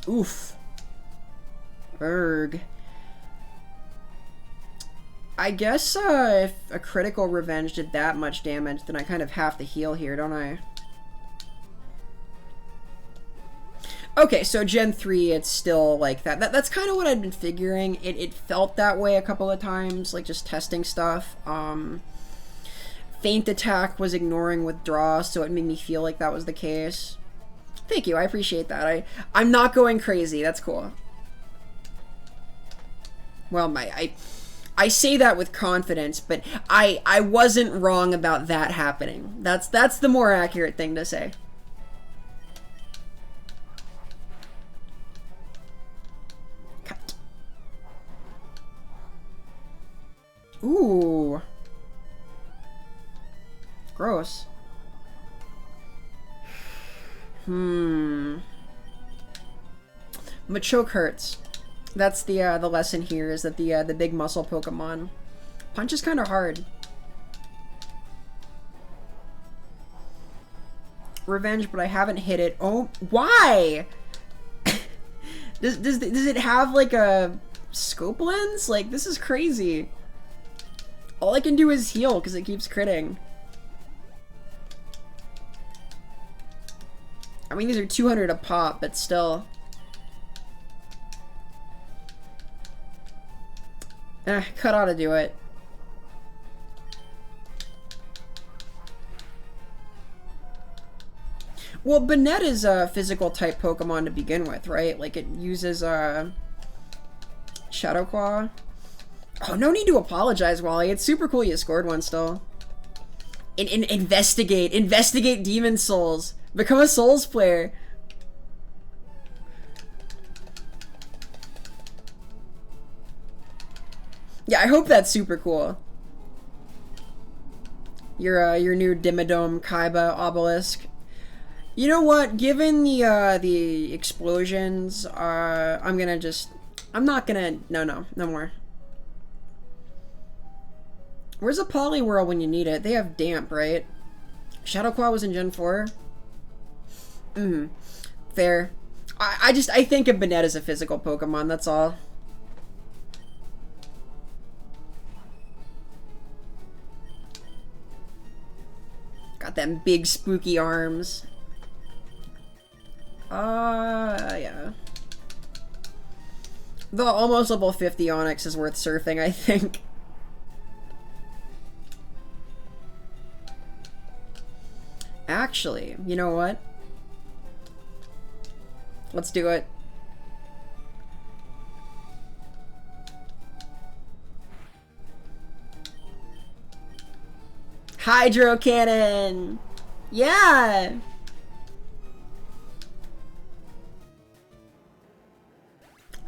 Oof. Erg. I guess, if a critical revenge did that much damage, then I kind of have to heal here, don't I? Okay, so Gen 3, it's still like that. That's kind of what I'd been figuring. It felt that way a couple of times, like just testing stuff. Feint Attack was ignoring Withdraw, so it made me feel like that was the case. Thank you, I appreciate that. I'm not going crazy, that's cool. Well, I say that with confidence, but I wasn't wrong about that happening. That's the more accurate thing to say. Cut. Ooh. Gross. Machoke hurts. That's the lesson here, is that the big muscle Pokemon punch is kind of hard. Revenge, but I haven't hit it. Oh, why? does it have like a scope lens? Like, this is crazy. All I can do is heal because it keeps critting. I mean, these are 200 a pop, but still. Cut ought to do it. Well, Banette is a physical type Pokemon to begin with, right? Like, it uses Shadow Claw. Oh, no need to apologize, Wally. It's super cool you scored one still. Investigate Demon Souls. Become a Souls player. Yeah, I hope that's super cool. Your new Dimmadome Kaiba obelisk. You know what? Given the explosions, I'm not gonna. No more. Where's a Poliwhirl when you need it? They have Damp, right? Shadow Claw was in Gen 4. Fair. I think of Banette as a physical Pokemon. That's all. Got them big spooky arms. Yeah. The almost level 50 Onix is worth surfing, I think. Actually, you know what? Let's do it. Hydro Cannon! Yeah!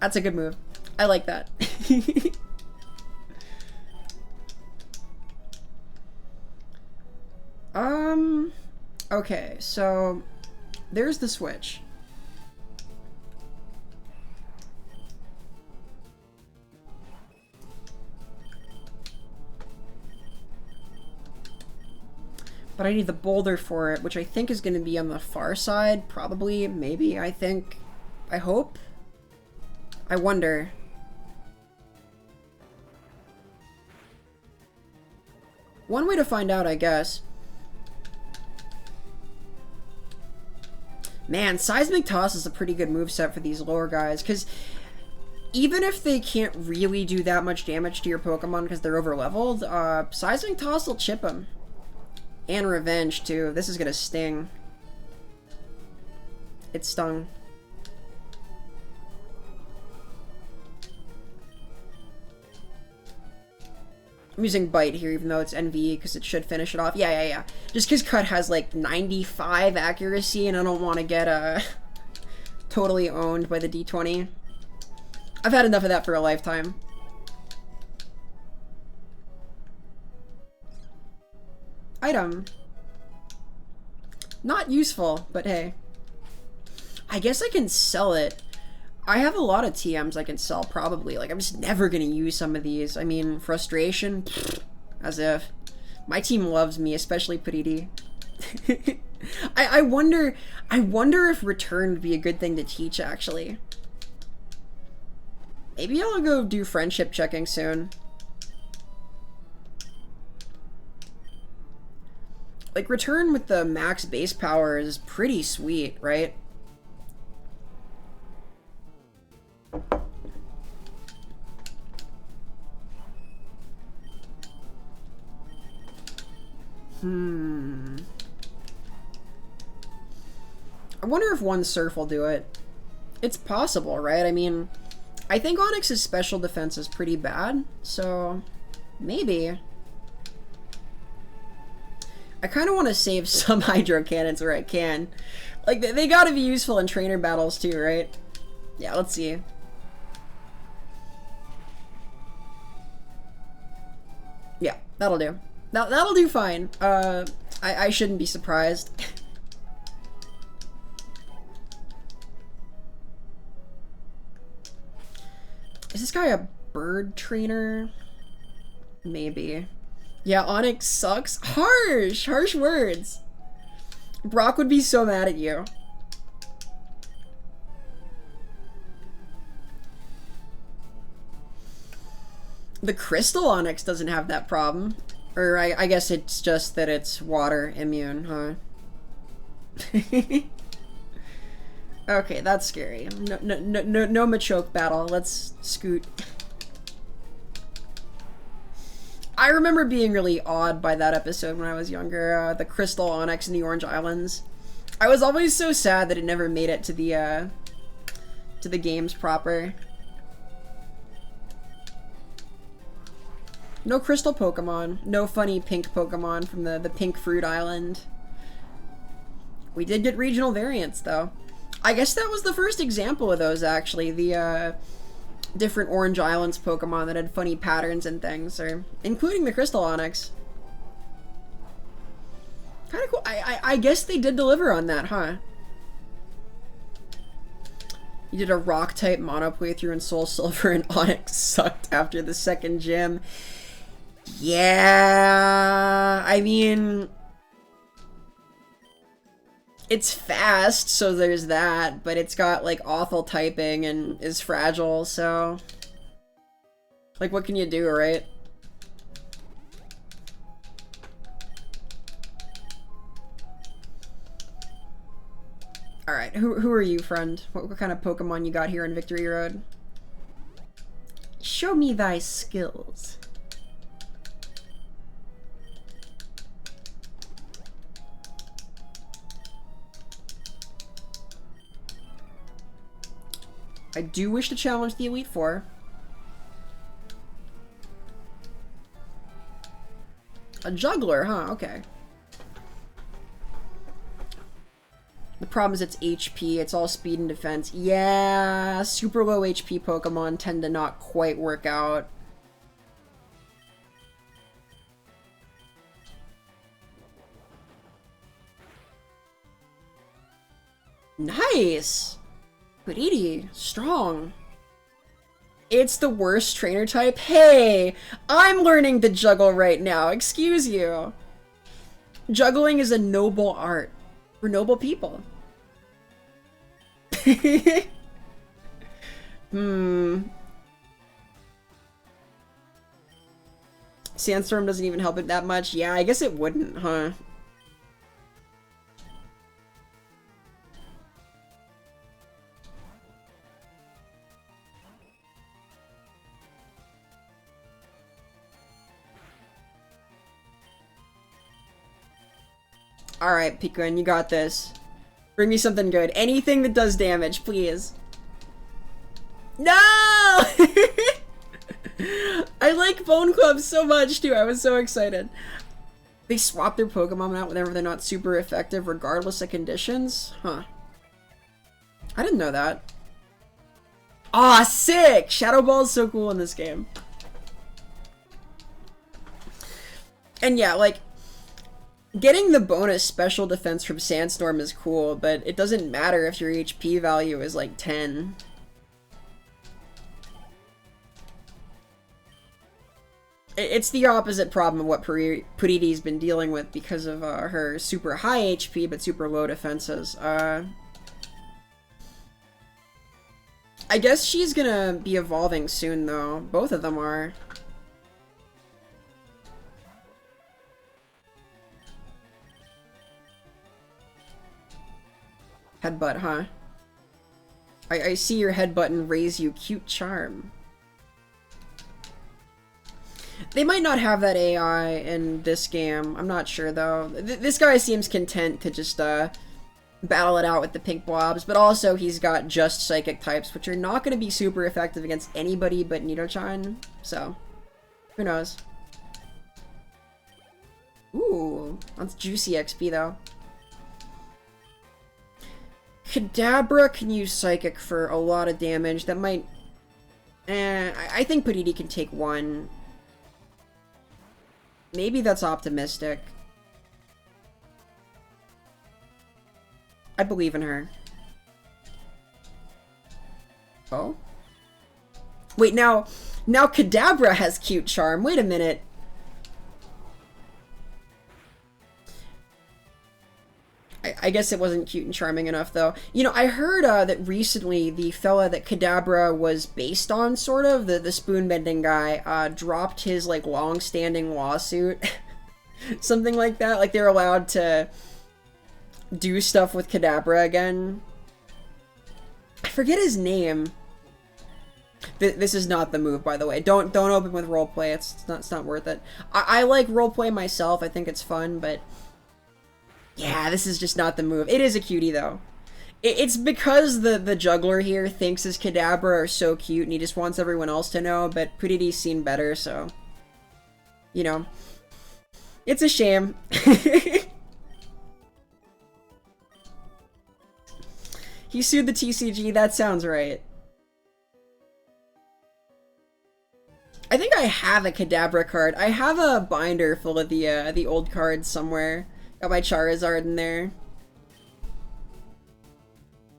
That's a good move. I like that. Okay, so there's the switch. But I need the boulder for it, which I think is going to be on the far side. Probably, maybe, I think. I hope. I wonder. One way to find out, I guess. Man, Seismic Toss is a pretty good moveset for these lower guys, because even if they can't really do that much damage to your Pokemon because they're over-leveled, Seismic Toss will chip them. And Revenge, too. This is gonna sting. It stung. I'm using Bite here, even though it's NVE, because it should finish it off. Yeah. Just because Cut has, like, 95 accuracy, and I don't want to get, totally owned by the D20. I've had enough of that for a lifetime. Item. Not useful, but hey. I guess I can sell it. I have a lot of TMs I can sell, probably. Like, I'm just never gonna use some of these. I mean, Frustration, as if. My team loves me, especially Pretty. I wonder if Return would be a good thing to teach, actually. Maybe I'll go do friendship checking soon. Like, Return with the max base power is pretty sweet, right? I wonder if one Surf will do it. It's possible, right? I mean, I think Onix's special defense is pretty bad, so maybe. I kind of want to save some Hydro Cannons where I can. Like, they gotta be useful in trainer battles too, right? Yeah, let's see. Yeah, that'll do. That'll do fine. I shouldn't be surprised. Is this guy a bird trainer? Maybe. Yeah, Onix sucks. Harsh words. Brock would be so mad at you. The Crystal Onix doesn't have that problem. Or I guess it's just that it's water immune, huh? Okay, that's scary. No Machoke battle. Let's scoot. I remember being really awed by that episode when I was younger. The Crystal Onix in the Orange Islands. I was always so sad that it never made it to the games proper. No crystal Pokemon. No funny pink Pokemon from the Pink Fruit Island. We did get regional variants, though. I guess that was the first example of those, actually. The different Orange Islands Pokemon that had funny patterns and things, or including the Crystal Onix. Kind of cool. I guess they did deliver on that, huh? You did a Rock-type mono playthrough in Soul Silver and Onix sucked after the second gym. Yeah, I mean, it's fast, so there's that, but it's got, like, awful typing and is fragile, so... Like, what can you do, right? Alright, who are you, friend? What kind of Pokemon you got here in Victory Road? Show me thy skills. I do wish to challenge the Elite Four. A juggler, huh? Okay. The problem is it's HP, it's all speed and defense. Yeah, super low HP Pokemon tend to not quite work out. Nice! Pretty strong. It's the worst trainer type. Hey, I'm learning to juggle right now. Excuse you. Juggling is a noble art for noble people. Sandstorm doesn't even help it that much. Yeah, I guess it wouldn't, huh? Alright, Pikuin, you got this. Bring me something good. Anything that does damage, please. No! I like Bone Club so much, too. I was so excited. They swap their Pokemon out whenever they're not super effective, regardless of conditions? Huh. I didn't know that. Aw, sick! Shadow Ball is so cool in this game. And yeah, like, getting the bonus special defense from Sandstorm is cool, but it doesn't matter if your HP value is like 10. It's the opposite problem of what Puridi's been dealing with because of her super high HP but super low defenses. I guess she's gonna be evolving soon though. Both of them are. Headbutt, huh? I see your headbutt and raise you cute charm. They might not have that AI in this game. I'm not sure, though. This guy seems content to just, battle it out with the pink blobs, but also he's got just psychic types, which are not going to be super effective against anybody but Nidochan, so who knows. Ooh, that's juicy XP, though. Kadabra can use Psychic for a lot of damage. That might... I think Puridi can take one. Maybe that's optimistic. I believe in her. Oh? Wait, now Kadabra has cute charm. Wait a minute. I guess it wasn't cute and charming enough, though. You know, I heard that recently the fella that Kadabra was based on, sort of, the spoon-bending guy, dropped his, like, long-standing lawsuit. Something like that. Like, they're allowed to do stuff with Kadabra again. I forget his name. This is not the move, by the way. Don't open with roleplay. It's not worth it. I like roleplay myself. I think it's fun, but Yeah, this is just not the move. It is a cutie, though. It's because the juggler here thinks his Kadabra are so cute and he just wants everyone else to know, but Pudity's seen better, so... You know. It's a shame. He sued the TCG, that sounds right. I think I have a Kadabra card. I have a binder full of the old cards somewhere. Got my Charizard in there.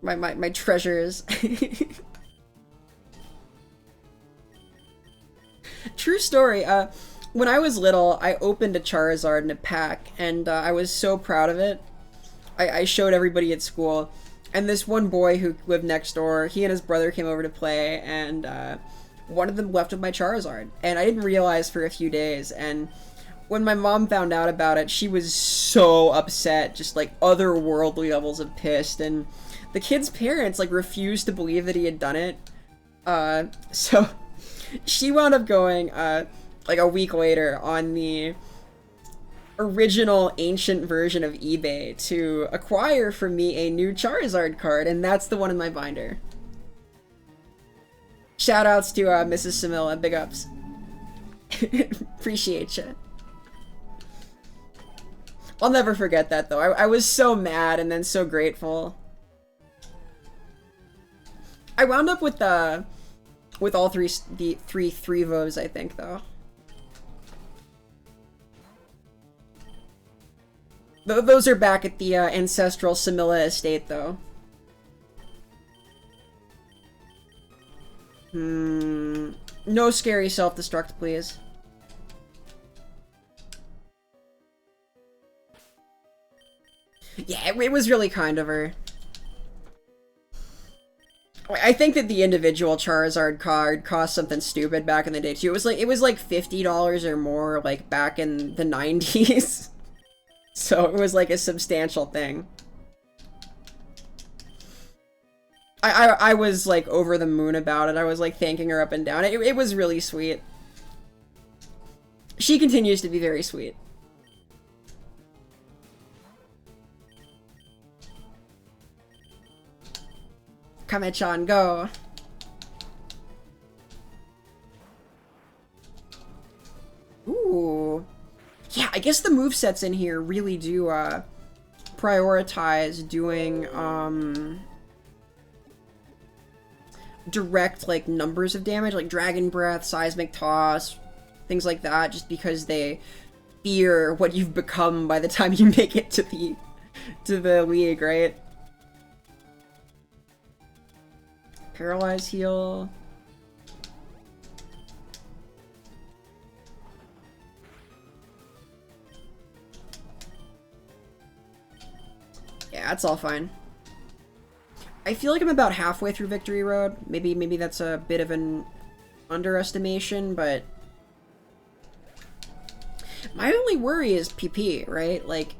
My treasures. True story. When I was little, I opened a Charizard in a pack, and I was so proud of it. I showed everybody at school, and this one boy who lived next door, he and his brother came over to play, and one of them left with my Charizard, and I didn't realize for a few days, and when my mom found out about it, she was so upset, just like otherworldly levels of pissed, and the kid's parents like refused to believe that he had done it. So she wound up going like a week later on the original ancient version of eBay to acquire for me a new Charizard card, and that's the one in my binder. Shoutouts to Mrs. Samila, big ups. Appreciate you. I'll never forget that though. I was so mad and then so grateful. I wound up with all three Threevos, I think, though. Those are back at the ancestral Samila estate, though. No scary self-destruct, please. Yeah, it was really kind of her. I think that the individual Charizard card cost something stupid back in the day too. It was like $50 or more, like back in the 90s. So it was like a substantial thing. I was like over the moon about it. I was like thanking her up and down. It was really sweet. She continues to be very sweet. Kame-chan, go. Ooh. Yeah, I guess the movesets in here really do prioritize doing direct like numbers of damage, like Dragon Breath, Seismic Toss, things like that, just because they fear what you've become by the time you make it to the league, right? Paralyze heal. Yeah, that's all fine. I feel like I'm about halfway through Victory Road. Maybe that's a bit of an underestimation, but my only worry is PP, right? Like,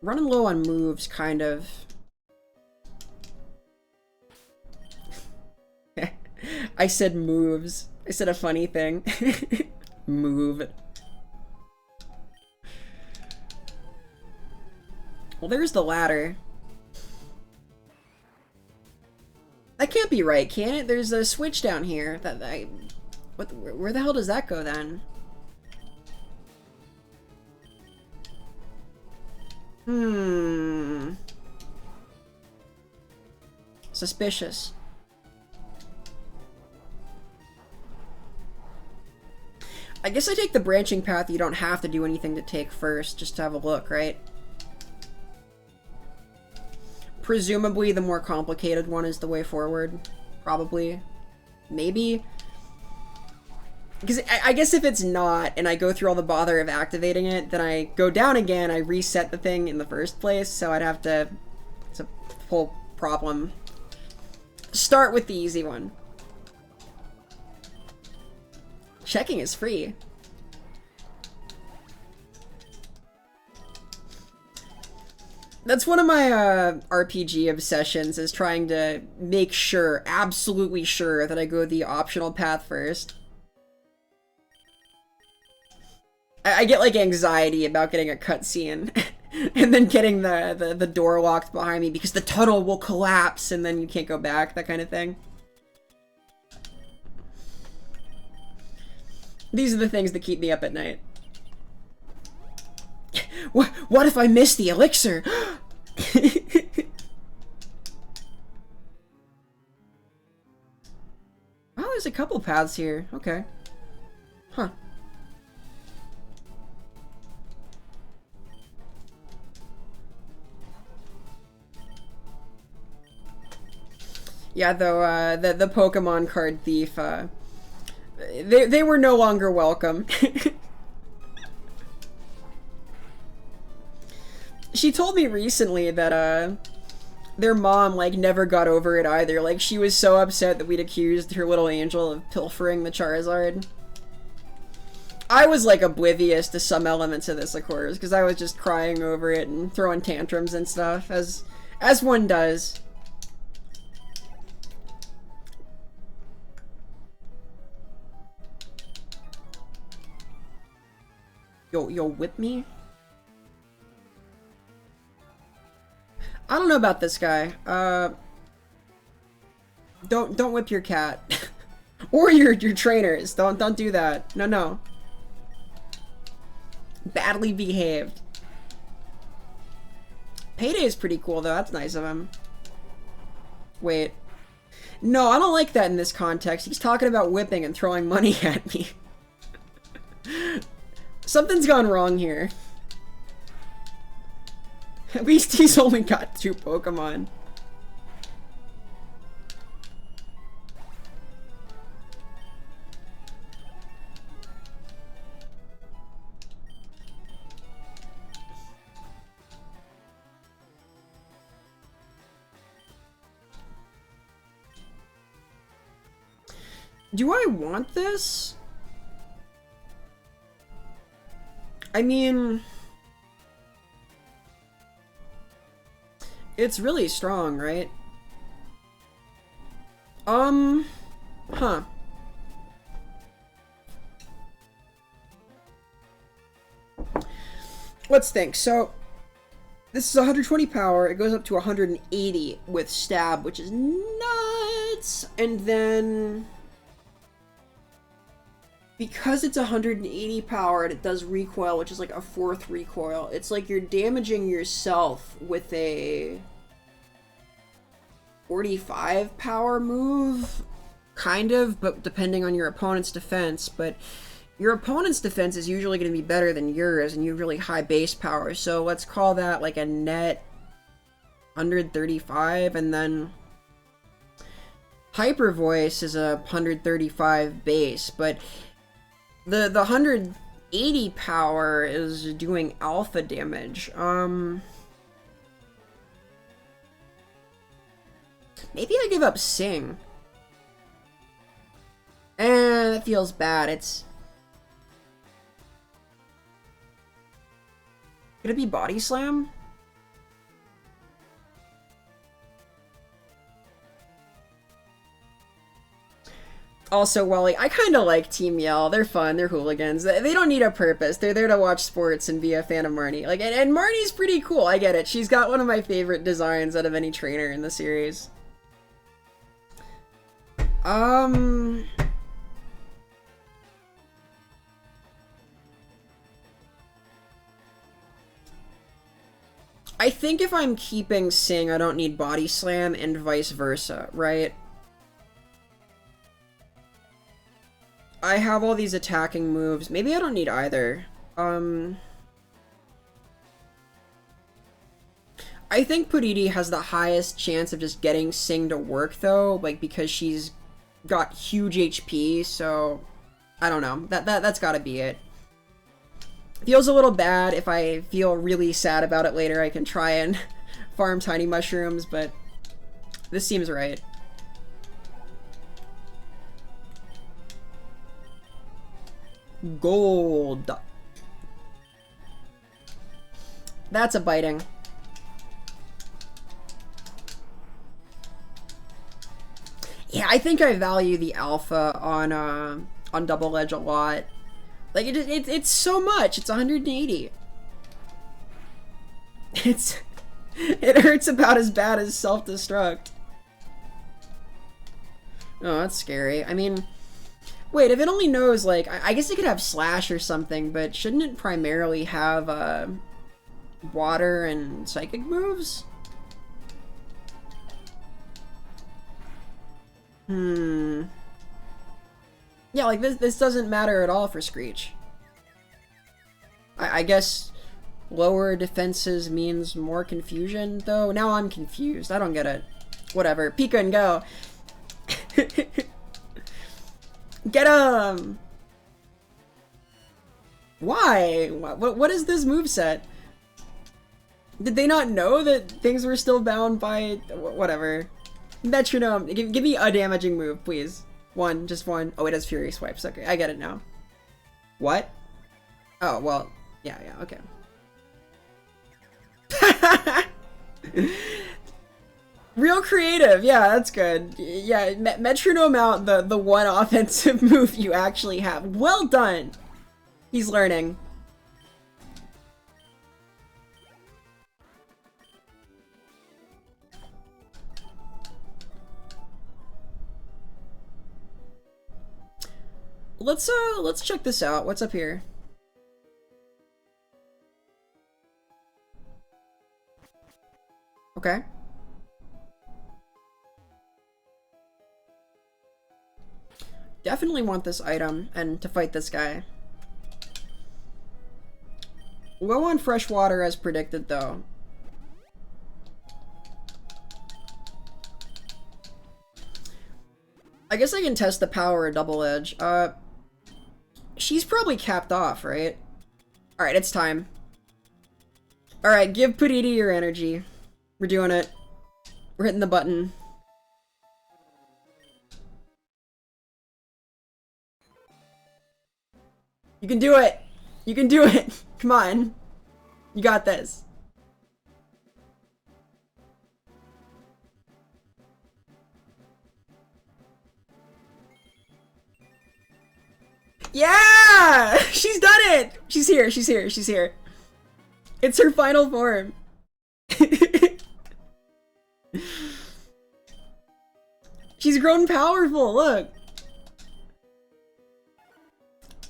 running low on moves, kind of. I said moves. I said a funny thing. Move. Well, there's the ladder. That can't be right, can it? There's a switch down here. Where the hell does that go then? Suspicious. I guess I take the branching path. You don't have to do anything to take first, just to have a look, right? Presumably the more complicated one is the way forward. Probably. Maybe. Because I guess if it's not, and I go through all the bother of activating it, then I go down again, I reset the thing in the first place, so I'd have to... It's a whole problem. Start with the easy one. Checking is free. That's one of my RPG obsessions, is trying to make sure, absolutely sure, that I go the optional path first. I get like anxiety about getting a cutscene and then getting the door locked behind me because the tunnel will collapse and then you can't go back, that kind of thing. These are the things that keep me up at night. What if I miss the elixir? Oh, there's a couple paths here. Okay. Huh. Yeah, though, the Pokemon card thief, they were no longer welcome. She told me recently that, their mom, like, never got over it either. Like, she was so upset that we'd accused her little angel of pilfering the Charizard. I was, like, oblivious to some elements of this, of course, because I was just crying over it and throwing tantrums and stuff, as one does. Yo, whip me? I don't know about this guy. Don't whip your cat. Or your trainers. Don't do that. No. Badly behaved. Payday is pretty cool though, that's nice of him. Wait. No, I don't like that in this context. He's talking about whipping and throwing money at me. Something's gone wrong here. At least he's only got 2 Pokemon. Do I want this? I mean... It's really strong, right? Huh. Let's think. So, this is 120 power. It goes up to 180 with stab, which is nuts. And then... because it's 180 power and it does recoil, which is like a 4th recoil, it's like you're damaging yourself with a 45 power move, kind of, but depending on your opponent's defense. But your opponent's defense is usually going to be better than yours, and you have really high base power, so let's call that like a net 135, and then Hyper Voice is a 135 base, but the 180 power is doing alpha damage. Maybe I give up Sing. That feels bad. It's... could it be Body Slam? Also, Wally, I kind of like Team Yell. They're fun. They're hooligans. They don't need a purpose. They're there to watch sports and be a fan of Marnie. Like, and Marnie's pretty cool. I get it. She's got one of my favorite designs out of any trainer in the series. I think if I'm keeping Sing, I don't need Body Slam, and vice versa, right? I have all these attacking moves. Maybe I don't need either. I think Puridi has the highest chance of just getting Sing to work, though, like, because she's got huge HP, so... I don't know. That's gotta be it. Feels a little bad. If I feel really sad about it later, I can try and farm tiny mushrooms, but this seems right. Gold. That's a biting. Yeah, I think I value the alpha on Double Edge a lot. Like, it's so much. It's 180. It hurts about as bad as self-destruct. Oh, that's scary. I mean, wait, if it only knows, like, I guess it could have Slash or something, but shouldn't it primarily have, water and psychic moves? Yeah, like, this doesn't matter at all for Screech. I guess lower defenses means more confusion, though. Now I'm confused. I don't get it. Whatever. Pika and go. Get him! Why? What is this moveset? Did they not know that things were still bound by... whatever. Metronome. Give me a damaging move, please. One. Just one. Oh, it has Fury Swipes. Okay, I get it now. What? Oh, well... yeah, okay. Real creative, yeah, that's good. Yeah, metronome out the one offensive move you actually have. Well done! He's learning. Let's check this out. What's up here? Okay. Definitely want this item and to fight this guy. Low on fresh water as predicted, though. I guess I can test the power of Double Edge. She's probably capped off, right? Alright, it's time. Alright, give Puditi your energy. We're doing it. We're hitting the button. You can do it! You can do it! Come on. You got this. Yeah! She's done it! She's here, she's here, she's here. It's her final form. She's grown powerful, look.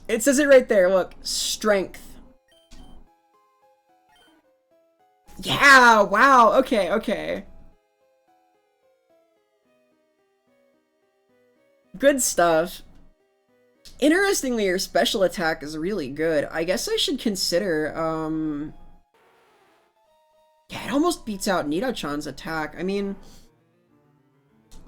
It says it right there, look. Strength. Yeah, wow, okay, okay. Good stuff. Interestingly, your special attack is really good. I guess I should consider, yeah, it almost beats out Nido-chan's attack. I mean,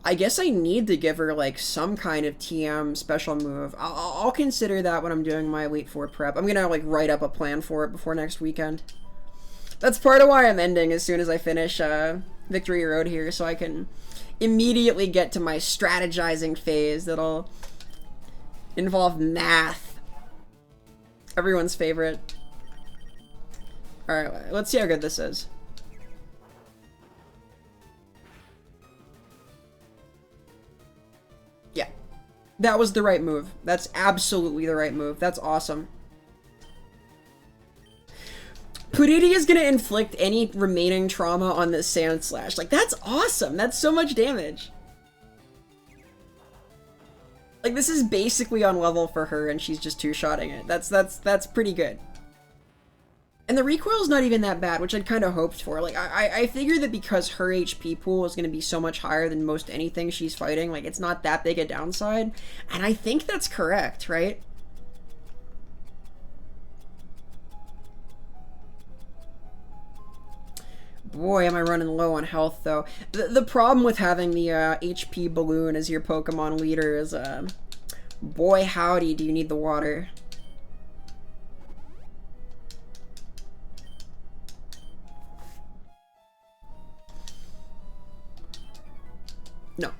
I guess I need to give her, like, some kind of TM special move. I'll consider that when I'm doing my Elite Four prep. I'm gonna, like, write up a plan for it before next weekend. That's part of why I'm ending as soon as I finish, Victory Road here, so I can immediately get to my strategizing phase that'll involve math. Everyone's favorite. Alright, let's see how good this is. Yeah. That was the right move. That's absolutely the right move. That's awesome. Puditi is gonna inflict any remaining trauma on this Sand Slash. Like, that's awesome! That's so much damage! Like, this is basically on level for her, and she's just two-shotting it. That's pretty good. And the recoil's not even that bad, which I'd kind of hoped for. Like, I figured that because her HP pool is going to be so much higher than most anything she's fighting, like, it's not that big a downside. And I think that's correct, right? Boy, am I running low on health, though. The problem with having the HP balloon as your Pokemon leader is, boy howdy, do you need the water. No.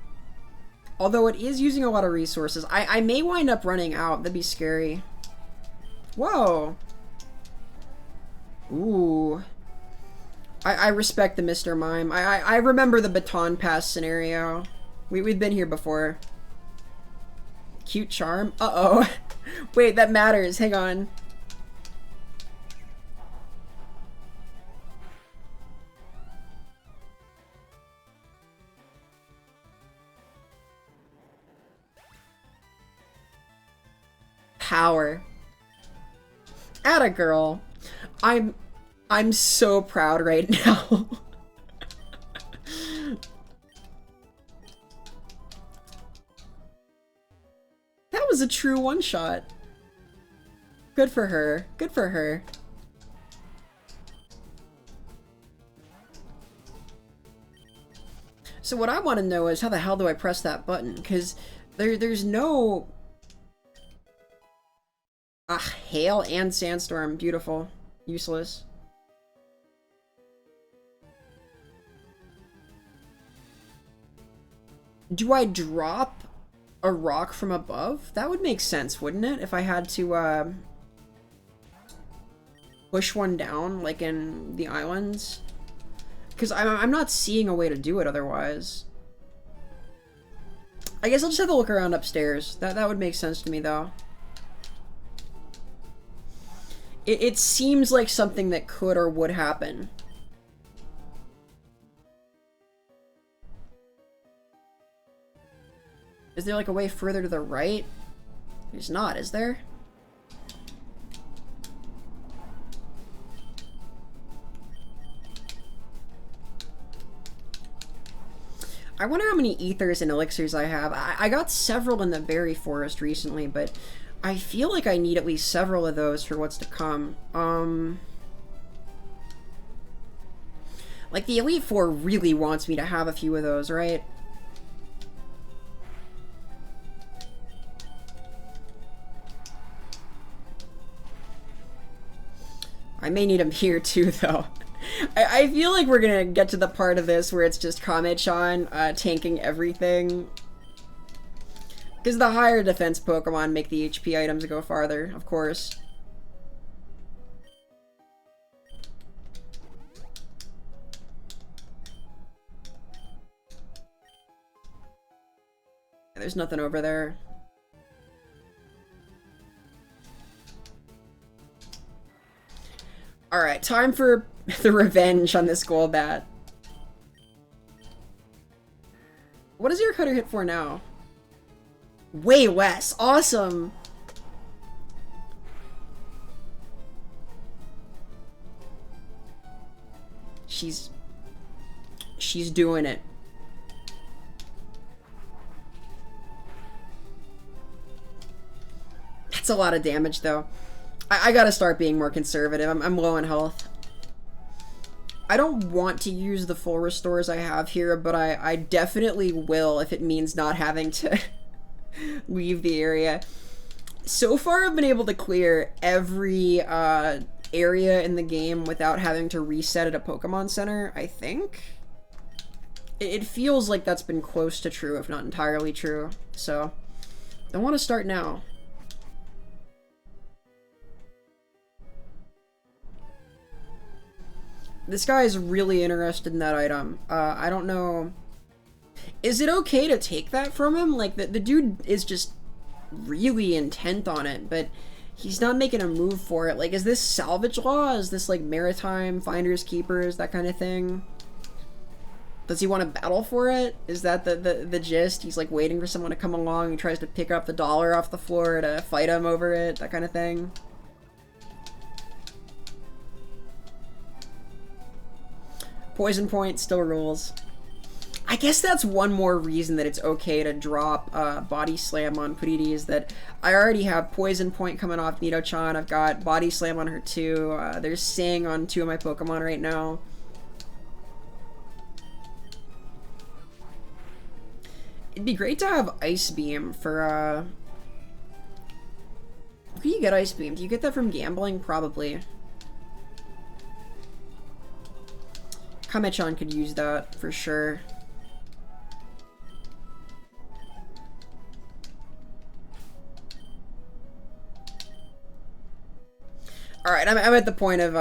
Although it is using a lot of resources. I may wind up running out. That'd be scary. Whoa. Ooh. I respect the Mr. Mime. I remember the baton pass scenario. We've been here before. Cute charm? Uh-oh. Wait, that matters. Hang on. Power. Atta girl. I'm so proud right now. That was a true one-shot. Good for her. Good for her. So what I want to know is how the hell do I press that button? Because there's no... Ah, hail and sandstorm. Beautiful. Useless. Do I drop a rock from above? That would make sense, wouldn't it? If I had to, push one down, like in the islands? Because I'm not seeing a way to do it otherwise. I guess I'll just have to look around upstairs. That would make sense to me, though. It seems like something that could or would happen. Is there like a way further to the right? There's not, is there? I wonder how many ethers and elixirs I have. I got several in the berry forest recently, but I feel like I need at least several of those for what's to come. Like the Elite Four really wants me to have a few of those, right? I may need them here too, though. I feel like we're gonna get to the part of this where it's just Kame-chan tanking everything. Because the higher defense Pokemon make the HP items go farther, of course. There's nothing over there. Alright, time for the revenge on this Golbat. What does your cutter hit for now? Way less. Awesome. She's doing it. That's a lot of damage, though. I gotta start being more conservative. I'm low in health. I don't want to use the full restores I have here, but I definitely will if it means not having to leave the area. So far, I've been able to clear every area in the game without having to reset at a Pokemon Center, I think. It feels like that's been close to true, if not entirely true. So, I want to start now. This guy is really interested in that item. I don't know. Is it okay to take that from him? Like, the dude is just really intent on it, but he's not making a move for it. Like, is this salvage law? Is this, like, maritime, finders, keepers, that kind of thing? Does he want to battle for it? Is that the gist? He's, like, waiting for someone to come along. He tries to pick up the dollar off the floor to fight him over it, that kind of thing. Poison Point still rules. I guess that's one more reason that it's okay to drop Body Slam on Puridi, is that I already have Poison Point coming off Nido-chan. I've got Body Slam on her too. There's Sing on 2 of my Pokemon right now. It'd be great to have Ice Beam for, where do you get Ice Beam? Do you get that from gambling? Probably. Kame-chan could use that, for sure. Alright, I'm at the point of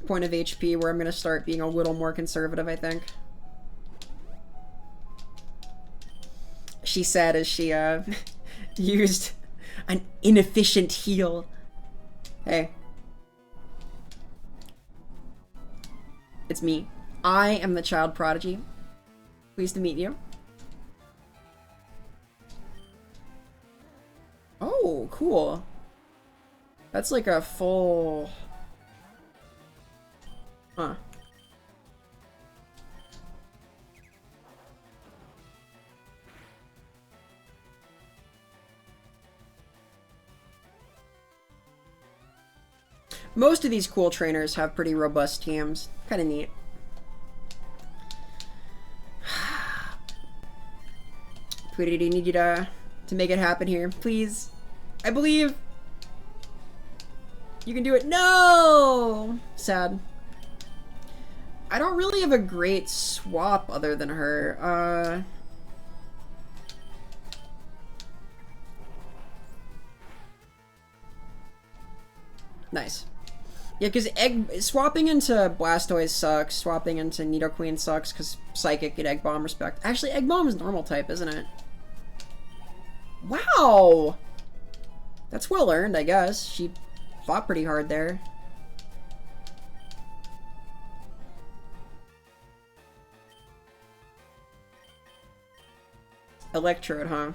HP where I'm gonna start being a little more conservative, I think. She said as she Used an inefficient heal. Hey. It's me. I am the child prodigy. Pleased to meet you. Oh, cool. That's like a full... Huh. Most of these cool trainers have pretty robust teams. Kind of neat. Tweety, I need you to make it happen here, please. I believe you can do it. No! Sad. I don't really have a great swap other than her. Nice. Yeah, because swapping into Blastoise sucks. Swapping into Nidoqueen sucks because Psychic and Egg Bomb respect. Actually, Egg Bomb is normal type, isn't it? Wow! That's well earned, I guess. She fought pretty hard there. Electrode, huh?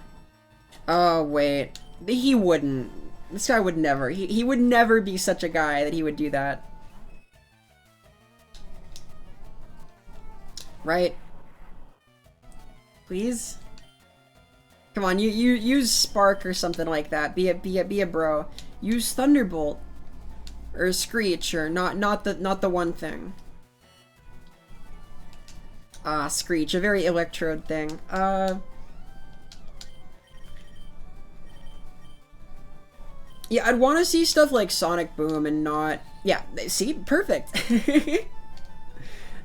Oh, wait. He wouldn't. This guy would never. He would never be such a guy that he would do that. Right? Please? Come on, you use Spark or something like that. Be a bro. Use Thunderbolt. Or Screech, or not the one thing. Ah, Screech, a very Electrode thing. Yeah, I'd want to see stuff like Sonic Boom and not... Yeah, see? Perfect.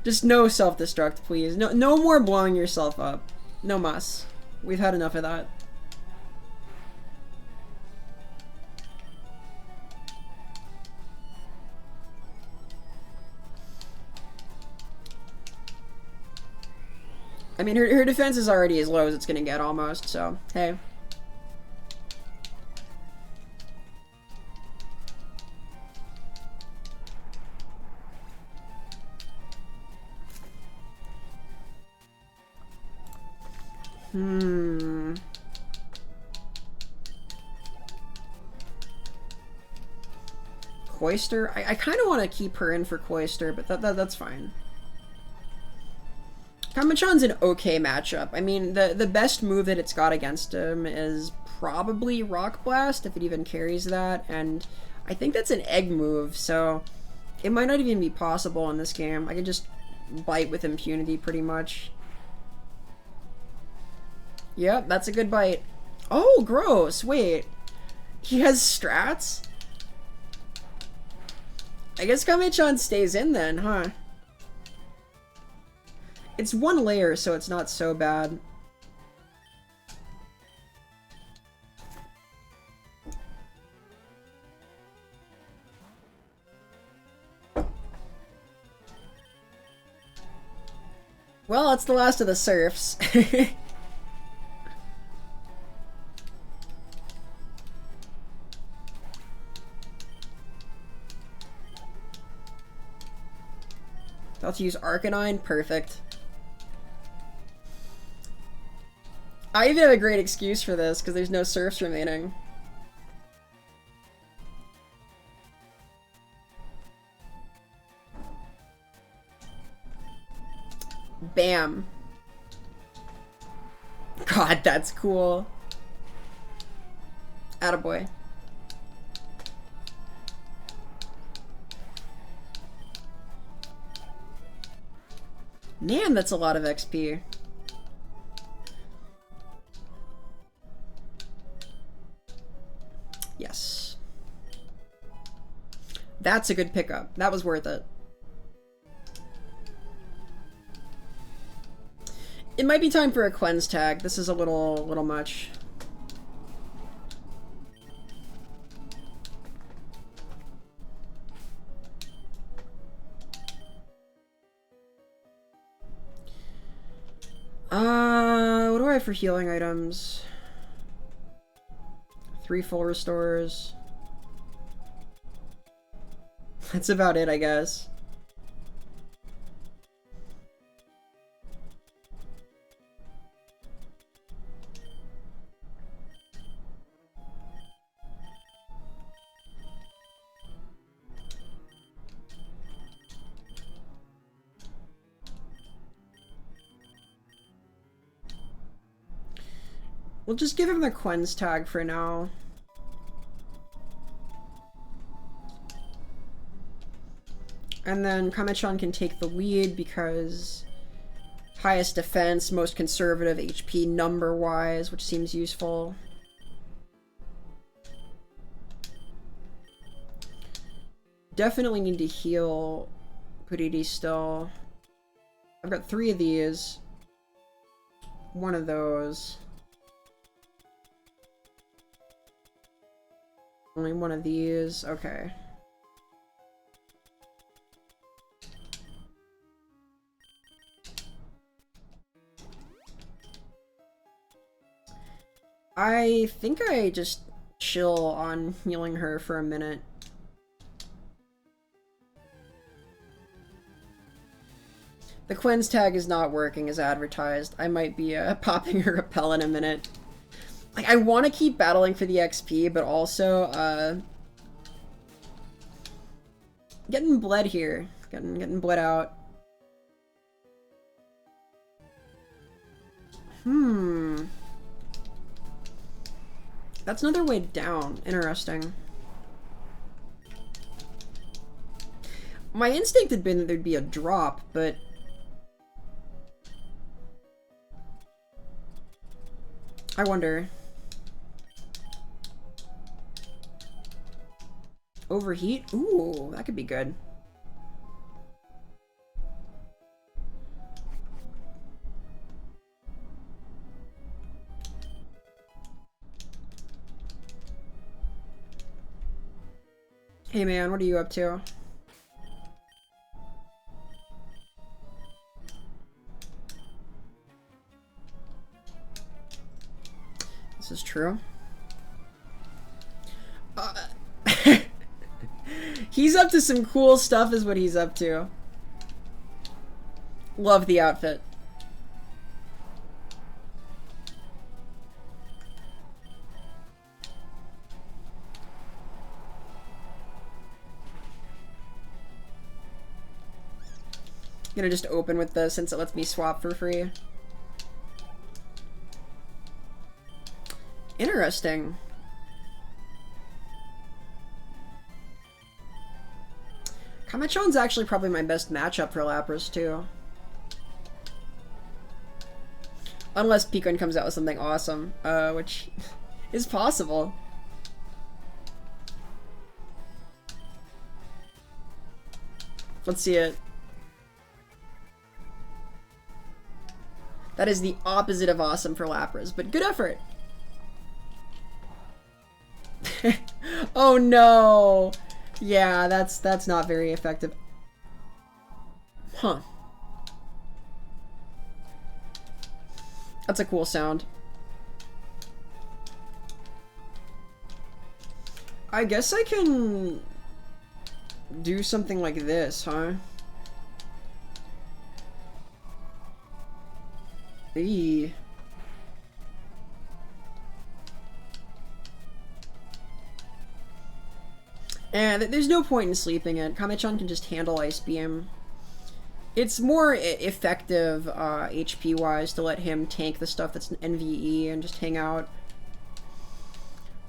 Just no self-destruct, please. No more blowing yourself up. No muss. We've had enough of that. I mean, her defense is already as low as it's gonna get almost, so, hey. Cloyster? I kind of want to keep her in for Cloyster, but that's fine. Kamachan's an okay matchup. I mean, the best move that it's got against him is probably Rock Blast, if it even carries that, and I think that's an egg move, so it might not even be possible in this game. I can just bite with impunity, pretty much. Yep, that's a good bite. Oh, gross. Wait. He has strats? I guess Kamachan stays in then, huh? It's one layer, so it's not so bad. Well, that's the last of the serfs. About to use Arcanine? Perfect. I even have a great excuse for this, because there's no serfs remaining. Bam. God, that's cool. Attaboy. Man, that's a lot of XP. Yes. That's a good pickup. That was worth it. It might be time for a cleanse tag. This is a little much. What do I have for healing items? 3 full restores. That's about it, I guess. We'll just give him the Quen's tag for now. And then Kamechan can take the lead because highest defense, most conservative HP number-wise, which seems useful. Definitely need to heal Puridi still. I've got 3 of these. 1 of those. Only 1 of these. Okay. I think I just chill on healing her for a minute. The Quen's tag is not working as advertised. I might be popping her repel in a minute. Like, I want to keep battling for the XP, but also, getting bled here. Getting bled out. That's another way down. Interesting. My instinct had been that there'd be a drop, but... I wonder. Overheat? Ooh, that could be good. Hey man, what are you up to? This is true. He's up to some cool stuff is what he's up to. Love the outfit. I'm gonna just open with this since it lets me swap for free. Interesting. Kamechan's actually probably my best matchup for Lapras, too. Unless Picon comes out with something awesome, which is possible. Let's see it. That is the opposite of awesome for Lapras, but good effort. Oh no! Yeah, that's not very effective. Huh. That's a cool sound. I guess I can do something like this, huh? Eee. And there's no point in sleeping it. Kamechan can just handle Ice Beam. It's more effective HP-wise to let him tank the stuff that's NVE and just hang out.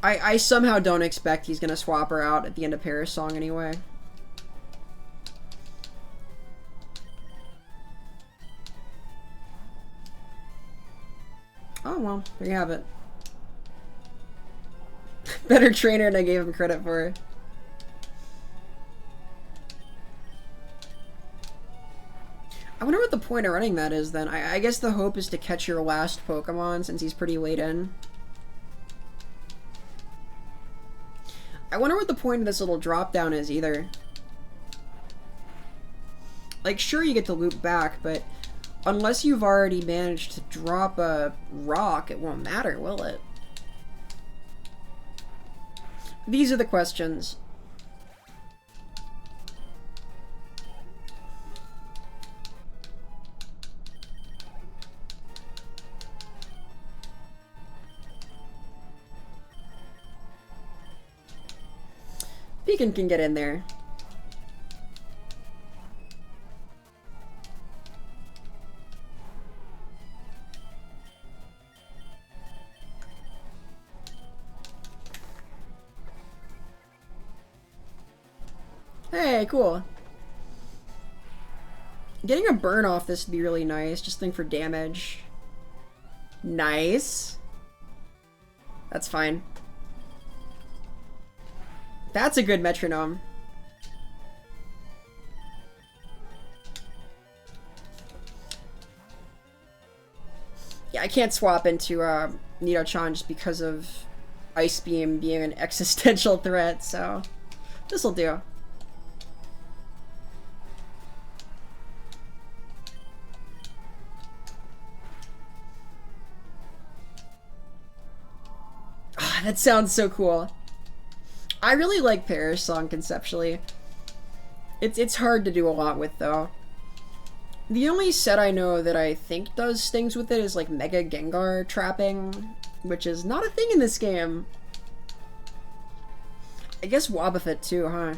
I somehow don't expect he's gonna swap her out at the end of Paris Song anyway. Oh well, there you have it. Better trainer than I gave him credit for. I wonder what the point of running that is, then. I guess the hope is to catch your last Pokemon, since he's pretty late in. I wonder what the point of this little drop-down is, either. Like, sure, you get to loop back, but unless you've already managed to drop a rock, it won't matter, will it? These are the questions. Beacon can get in there. Hey, cool. Getting a burn off this would be really nice. Just think for damage. Nice. That's fine. That's a good metronome. Yeah, I can't swap into Nido-chan just because of Ice Beam being an existential threat, so this'll do. Ah, that sounds so cool. I really like Parrish Song conceptually. It's hard to do a lot with, though. The only set I know that I think does things with it is like Mega Gengar trapping, which is not a thing in this game. I guess Wobbuffet too, huh?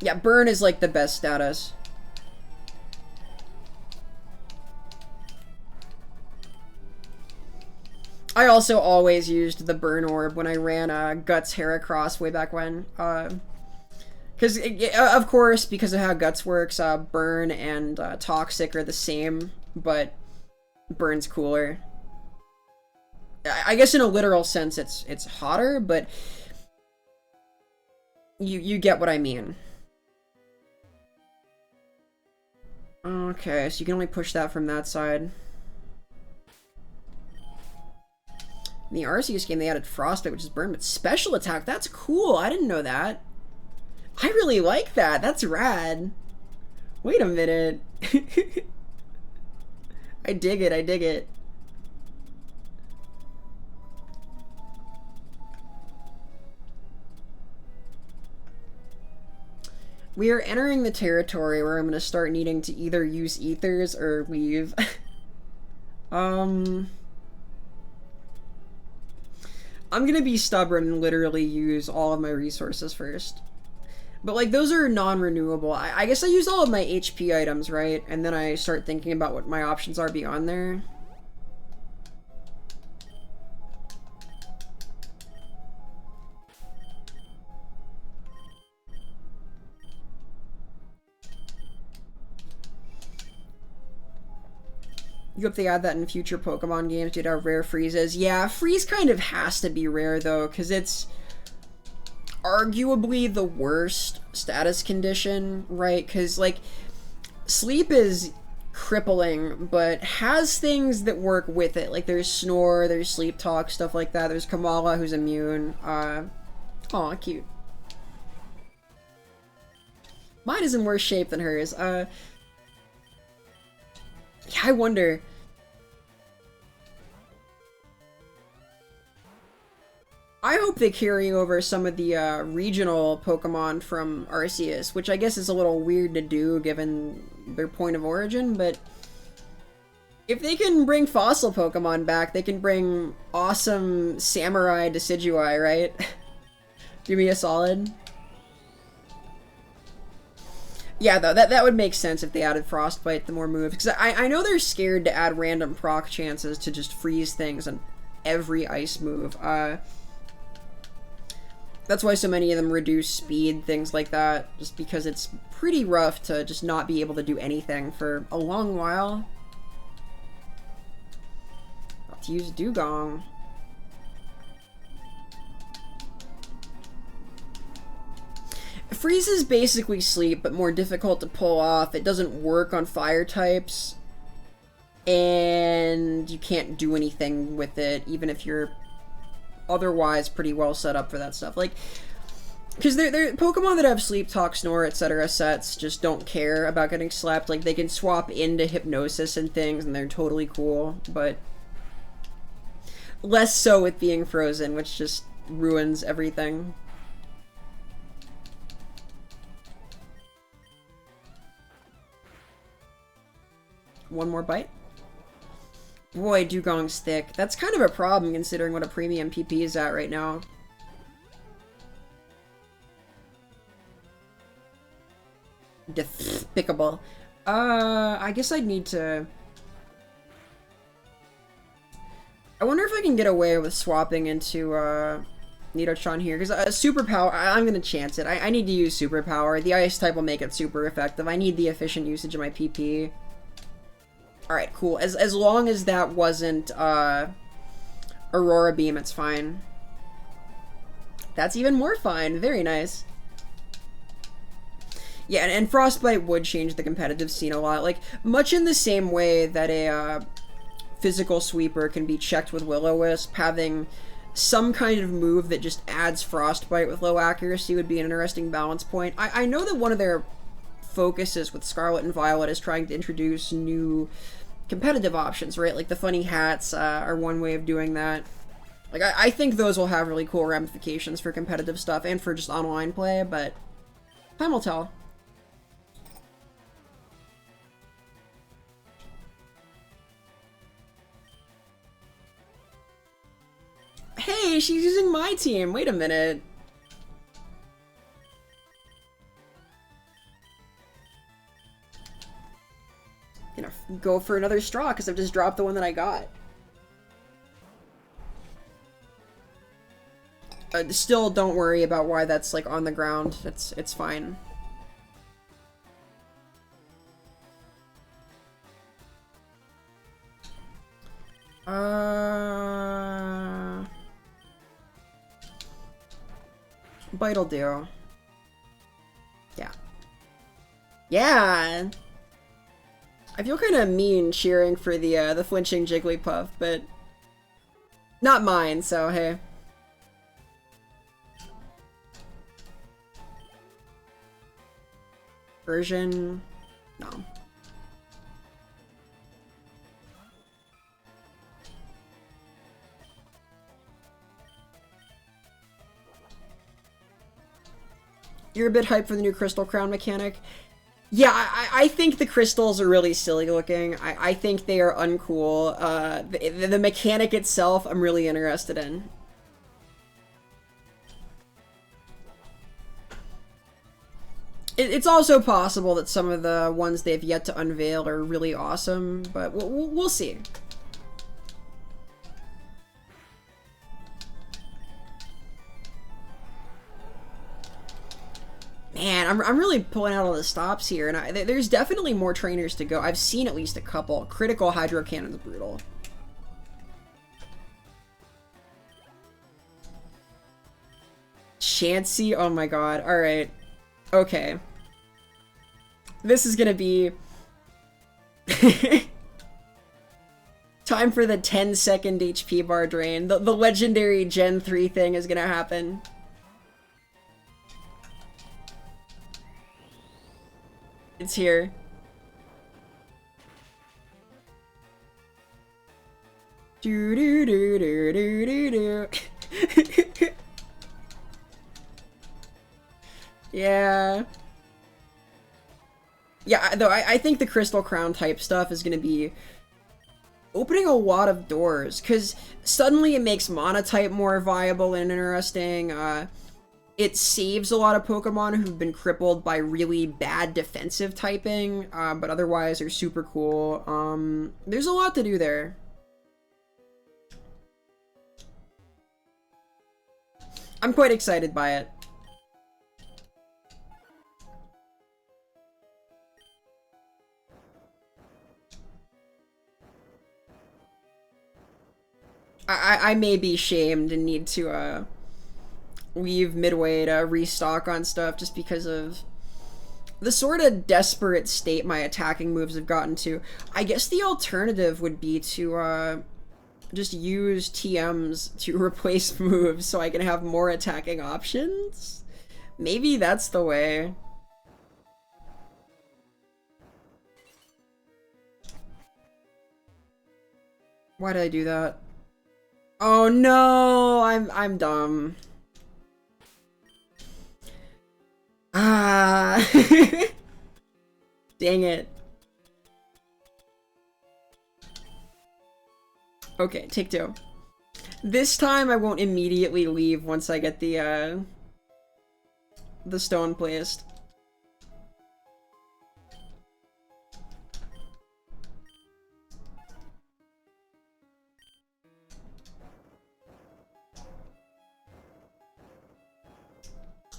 Yeah, Burn is like the best status. I also always used the Burn Orb when I ran Guts Heracross way back when. Because, of course, because of how Guts works, Burn and Toxic are the same, but Burn's cooler. I guess in a literal sense it's hotter, but you get what I mean. Okay, so you can only push that from that side. In the Arceus game, they added Frostbite, which is Burn, but Special Attack. That's cool. I didn't know that. I really like that. That's rad. Wait a minute. I dig it. I dig it. We are entering the territory where I'm going to start needing to either use ethers or leave. I'm gonna be stubborn and literally use all of my resources first. But, like, those are non-renewable. I guess I use all of my HP items, right? And then I start thinking about what my options are beyond there. You hope they add that in future Pokemon games, you'd have rare freezes. Yeah, freeze kind of has to be rare, though, because it's arguably the worst status condition, right? Because, like, sleep is crippling, but has things that work with it. Like, there's Snore, there's Sleep Talk, stuff like that. There's Kamala, who's immune. Aw, cute. Mine is in worse shape than hers. Yeah, I wonder. I hope they carry over some of the regional Pokemon from Arceus, which I guess is a little weird to do given their point of origin, but if they can bring fossil Pokemon back, they can bring awesome Samurai Decidueye, right? Do me a solid. Yeah, though, that would make sense if they added Frostbite, the more moves. Because I know they're scared to add random proc chances to just freeze things on every ice move. That's why so many of them reduce speed, things like that. Just because it's pretty rough to just not be able to do anything for a long while. I'll use Dugong. Freeze is basically sleep, but more difficult to pull off. It doesn't work on fire types. And you can't do anything with it, even if you're otherwise pretty well set up for that stuff. Like, because they're Pokemon that have Sleep, Talk, Snore, etc. sets just don't care about getting slept. Like, they can swap into Hypnosis and things, and they're totally cool, but Less so with being frozen, which just ruins everything. One more bite. Boy, Dugong's thick. That's kind of a problem considering what a premium PP is at right now. Despicable. I guess I'd need to... I wonder if I can get away with swapping into, Nidochan here, because Superpower, I'm gonna chance it. I need to use Superpower. The Ice type will make it super effective. I need the efficient usage of my PP. Alright, cool. As long as that wasn't, Aurora Beam, it's fine. That's even more fine. Very nice. Yeah, and Frostbite would change the competitive scene a lot. Like, much in the same way that a, physical sweeper can be checked with Will-O-Wisp, having some kind of move that just adds Frostbite with low accuracy would be an interesting balance point. I know that one of their focuses with Scarlet and Violet is trying to introduce new competitive options, right? Like the funny hats are one way of doing that. Like, I think those will have really cool ramifications for competitive stuff and for just online play, but time will tell. Hey, she's using my team. Wait a minute. Gonna go for another straw because I've just dropped the one that I got. Still, don't worry about why that's like on the ground. It's fine. Bite'll do. Yeah. Yeah! I feel kind of mean cheering for the flinching Jigglypuff, but not mine, so hey. Version? No. You're a bit hyped for the new Crystal Crown mechanic. Yeah, I think the crystals are really silly looking. I think they are uncool. The mechanic itself, I'm really interested in. It's also possible that some of the ones they've yet to unveil are really awesome, but we'll see. Man, I'm really pulling out all the stops here, and there's definitely more trainers to go. I've seen at least a couple. Critical Hydro Cannon's brutal. Chansey? Oh my god. Alright. Okay. This is gonna be... time for the 10-second HP bar drain. The legendary Gen 3 thing is gonna happen. It's here. Do do do do do do do. Yeah. Yeah, though I think the Crystal Crown type stuff is gonna be opening a lot of doors, because suddenly it makes Mana type more viable and interesting. It saves a lot of Pokemon who've been crippled by really bad defensive typing, but otherwise are super cool. There's a lot to do there. I'm quite excited by it. I may be shamed and need to, leave midway to restock on stuff just because of the sort of desperate state my attacking moves have gotten to. I guess the alternative would be to, just use TMs to replace moves so I can have more attacking options? Maybe that's the way. Why did I do that? Oh no, I'm dumb. Ah. Dang it. Okay, take two. This time I won't immediately leave once I get the stone placed.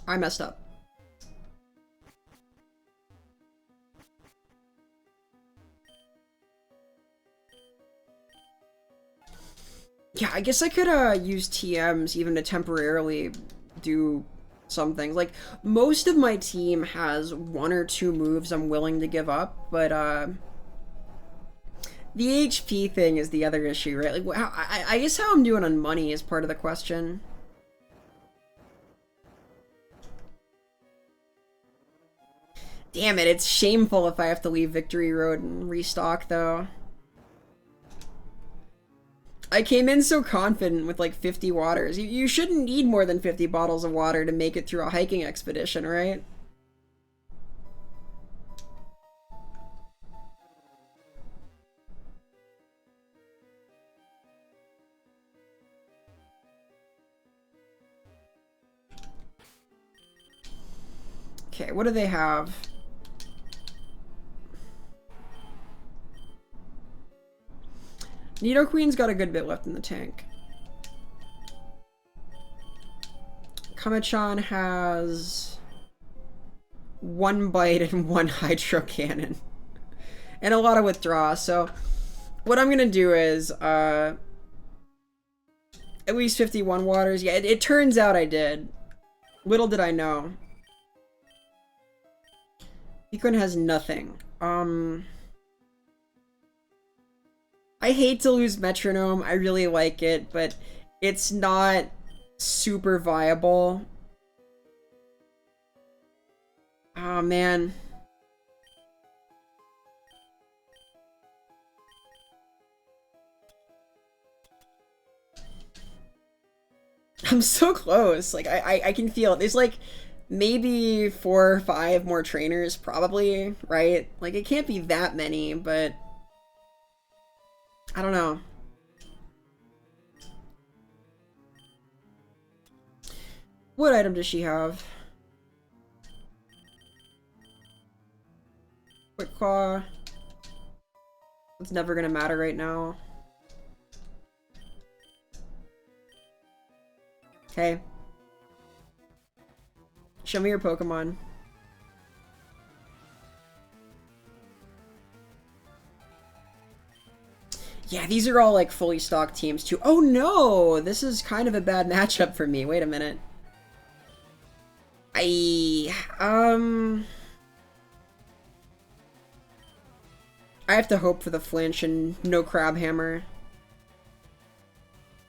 I messed up. Yeah, I guess I could use TMs even to temporarily do something. Like, most of my team has one or two moves I'm willing to give up, but the HP thing is the other issue, right? Like, I guess how I'm doing on money is part of the question. Damn it, it's shameful if I have to leave Victory Road and restock, though. I came in so confident with like 50 waters. You shouldn't need more than 50 bottles of water to make it through a hiking expedition, right? Okay, what do they have? Nidoqueen's got a good bit left in the tank. Kamachan has one bite and one hydro cannon. And a lot of withdraw, so what I'm gonna do is at least 51 waters. Yeah, it turns out I did. Little did I know. Econ has nothing. I hate to lose Metronome. I really like it, but it's not super viable. Oh, man. I'm so close. Like, I can feel it. There's, like, maybe 4 or 5 more trainers, probably, right? Like, it can't be that many, but I don't know. What item does she have? Quick Claw. It's never gonna matter right now. Okay. Show me your Pokemon. Yeah, these are all like fully stocked teams too. Oh no! This is kind of a bad matchup for me. Wait a minute. I have to hope for the flinch and no Crab Hammer.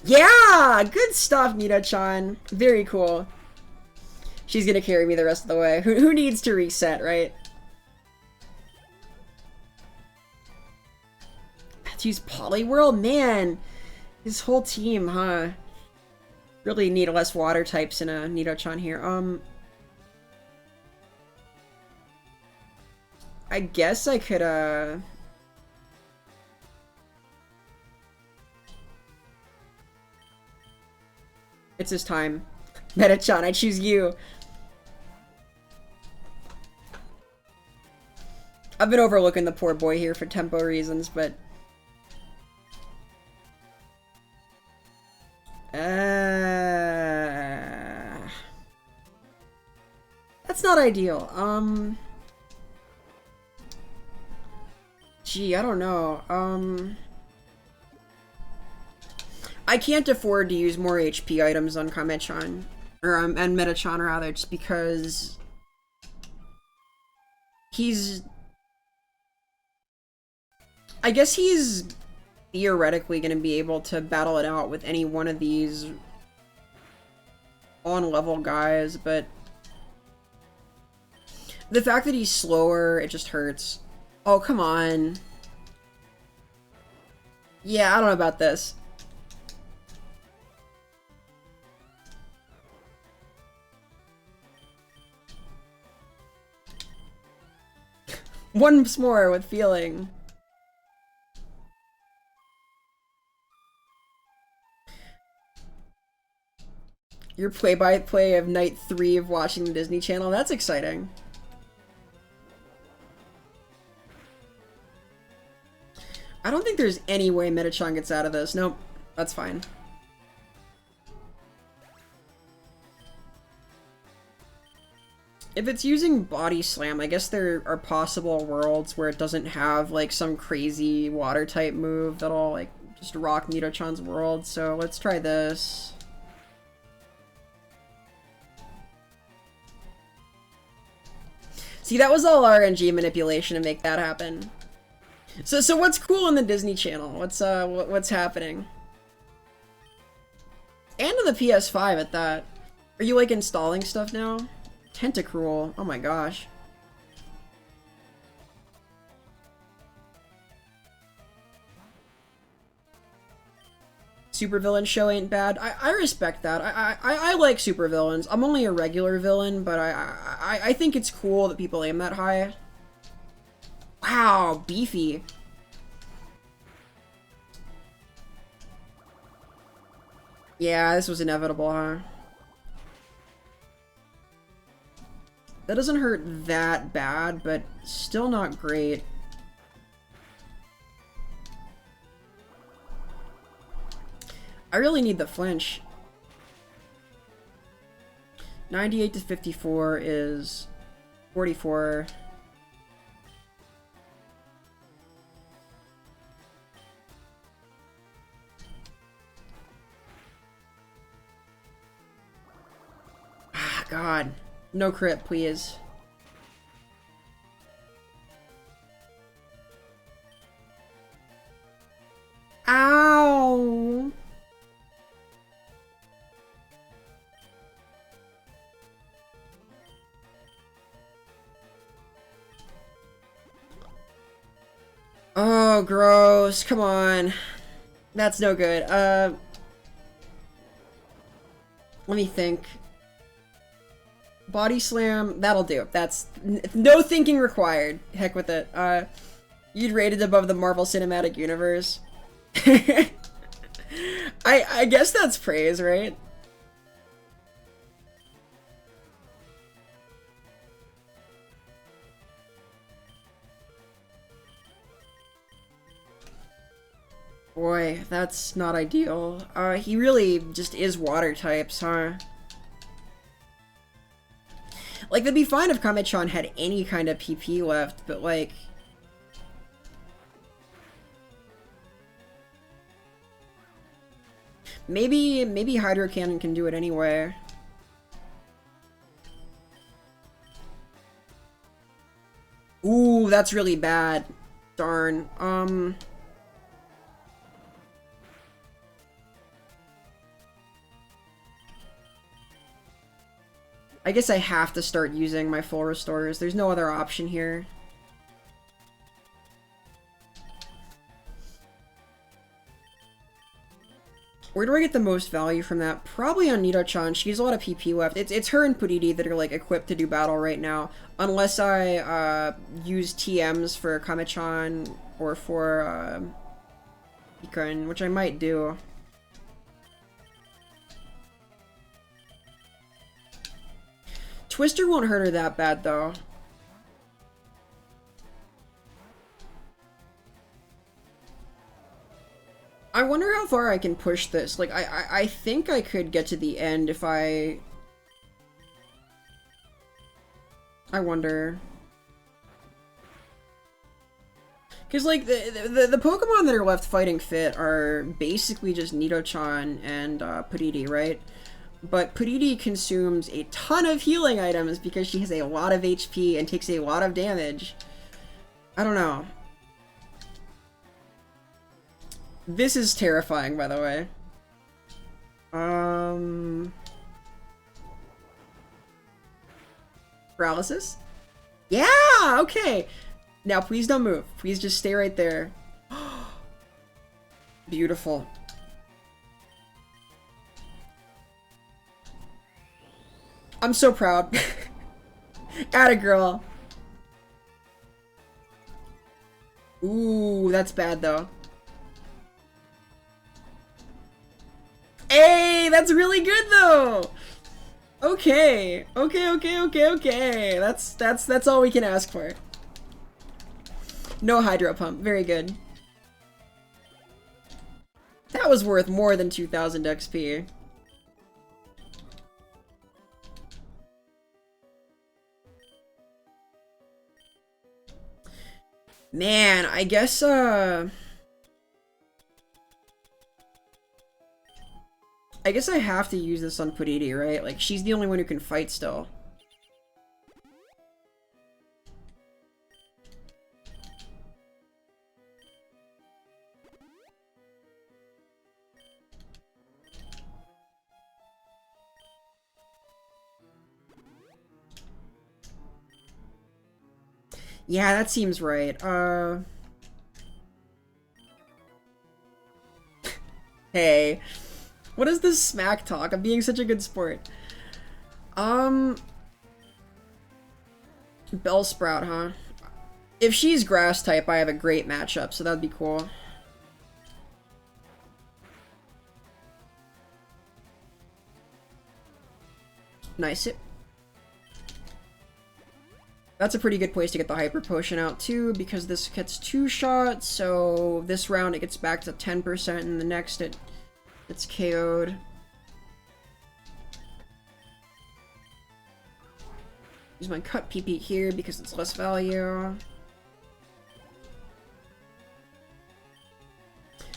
Yeah! Good stuff, Nido-chan. Very cool. She's gonna carry me the rest of the way. Who needs to reset, right? Let's use Poliwhirl? Man, his whole team, huh? Really need less water types in a Nido-chan here. I guess I could, It's his time. Meta-chan, I choose you. I've been overlooking the poor boy here for tempo reasons, but... That's not ideal. Gee, I don't know. I can't afford to use more HP items on Kamechan. Or, and Metachan rather, just because... He's... I guess he's theoretically going to be able to battle it out with any one of these on-level guys, but... The fact that he's slower, it just hurts. Oh, come on. Yeah, I don't know about this. Once more with feeling. Your play-by-play of night 3 of watching the Disney Channel. That's exciting. I don't think there's any way Metachan gets out of this. Nope. That's fine. If it's using Body Slam, I guess there are possible worlds where it doesn't have, like, some crazy water-type move that'll, like, just rock Nidochan's world. So let's try this. See, that was all RNG manipulation to make that happen. So what's cool on the Disney Channel? What's happening? And on the PS5 at that. Are you, like, installing stuff now? Tentacruel. Oh my gosh. Supervillain show ain't bad. I respect that. I like supervillains. I'm only a regular villain, but I think it's cool that people aim that high. Wow, beefy. Yeah, this was inevitable, huh? That doesn't hurt that bad, but still not great. I really need the flinch. 98 to 54 is 44. Ah, God. No crit, please. Ow! Oh, gross. Come on. That's no good. Let me think. Body Slam, that'll do. That's no thinking required. Heck with it. You'd rate it above the Marvel Cinematic Universe. I guess that's praise, right? Boy, that's not ideal. He really just is water types, huh? Like, it'd be fine if Kame-chan had any kind of PP left, but, like... Maybe Hydro Cannon can do it anyway. Ooh, that's really bad. Darn. I guess I have to start using my full restores. There's no other option here. Where do I get the most value from that? Probably on Nidochan. She has a lot of PP left. It's her and Puridi that are, like, equipped to do battle right now. Unless I use TMs for Kame-chan or for Ikun, which I might do. Twister won't hurt her that bad, though. I wonder how far I can push this. Like, I think I could get to the end if I wonder. Because, like, the Pokemon that are left fighting fit are basically just Nidochan and Puridi, right? But Puridi consumes a ton of healing items because she has a lot of HP and takes a lot of damage. I don't know. This is terrifying, by the way. Paralysis? Yeah! Okay! Now, please don't move. Please just stay right there. Beautiful. I'm so proud. Atta girl. Ooh, that's bad though. Hey, that's really good though. Okay, okay. That's all we can ask for. No hydro pump. Very good. That was worth more than 2,000 XP. Man, I guess I have to use this on Puriri, right? Like, she's the only one who can fight still. Yeah, that seems right. Hey. What is this smack talk? I'm being such a good sport. Bellsprout, huh? If she's grass type, I have a great matchup, so that'd be cool. Nice. That's a pretty good place to get the Hyper Potion out, too, because this gets 2 shots, so this round it gets back to 10%, and the next it's KO'd. Use my cut PP here because it's less value.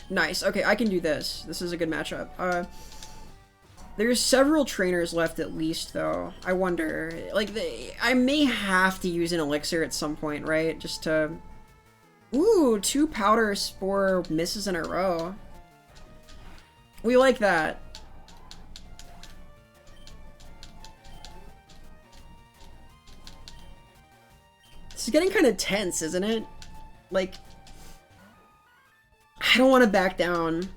Nice. Okay, I can do this. This is a good matchup. There's several trainers left at least, though. I wonder, like, I may have to use an elixir at some point, right? Just to... Ooh, 2 powder spore misses in a row. We like that. This is getting kind of tense, isn't it? Like, I don't want to back down.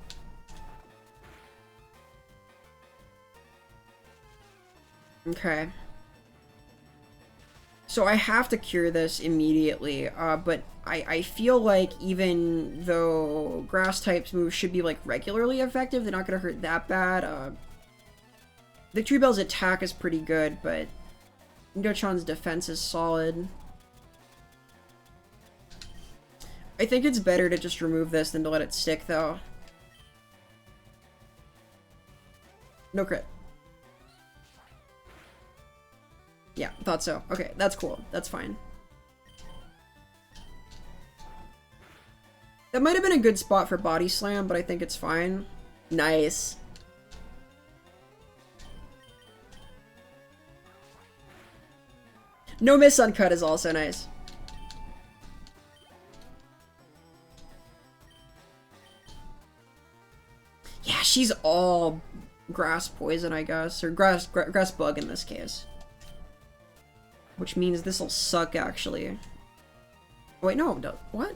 Okay. So I have to cure this immediately, but I feel like even though grass types moves should be like regularly effective, they're not gonna hurt that bad. Victory Bell's attack is pretty good, but Indochan's defense is solid. I think it's better to just remove this than to let it stick, though. No crit. Yeah, thought so. Okay, that's cool. That's fine. That might have been a good spot for Body Slam, but I think it's fine. Nice. No miss on cut is also nice. Yeah, she's all grass poison, I guess. Or grass bug in this case. Which means this'll suck, actually. Wait, no, what?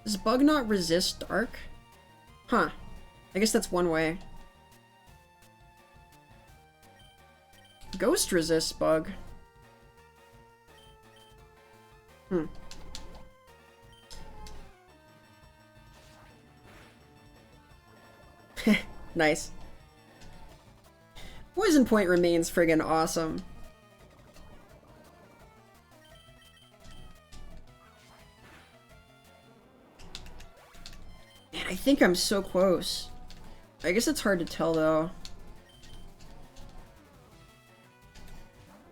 Does bug not resist dark? Huh. I guess that's one way. Ghost resists bug. Hmm. Nice. Poison Point remains friggin' awesome. Man, I think I'm so close. I guess it's hard to tell, though.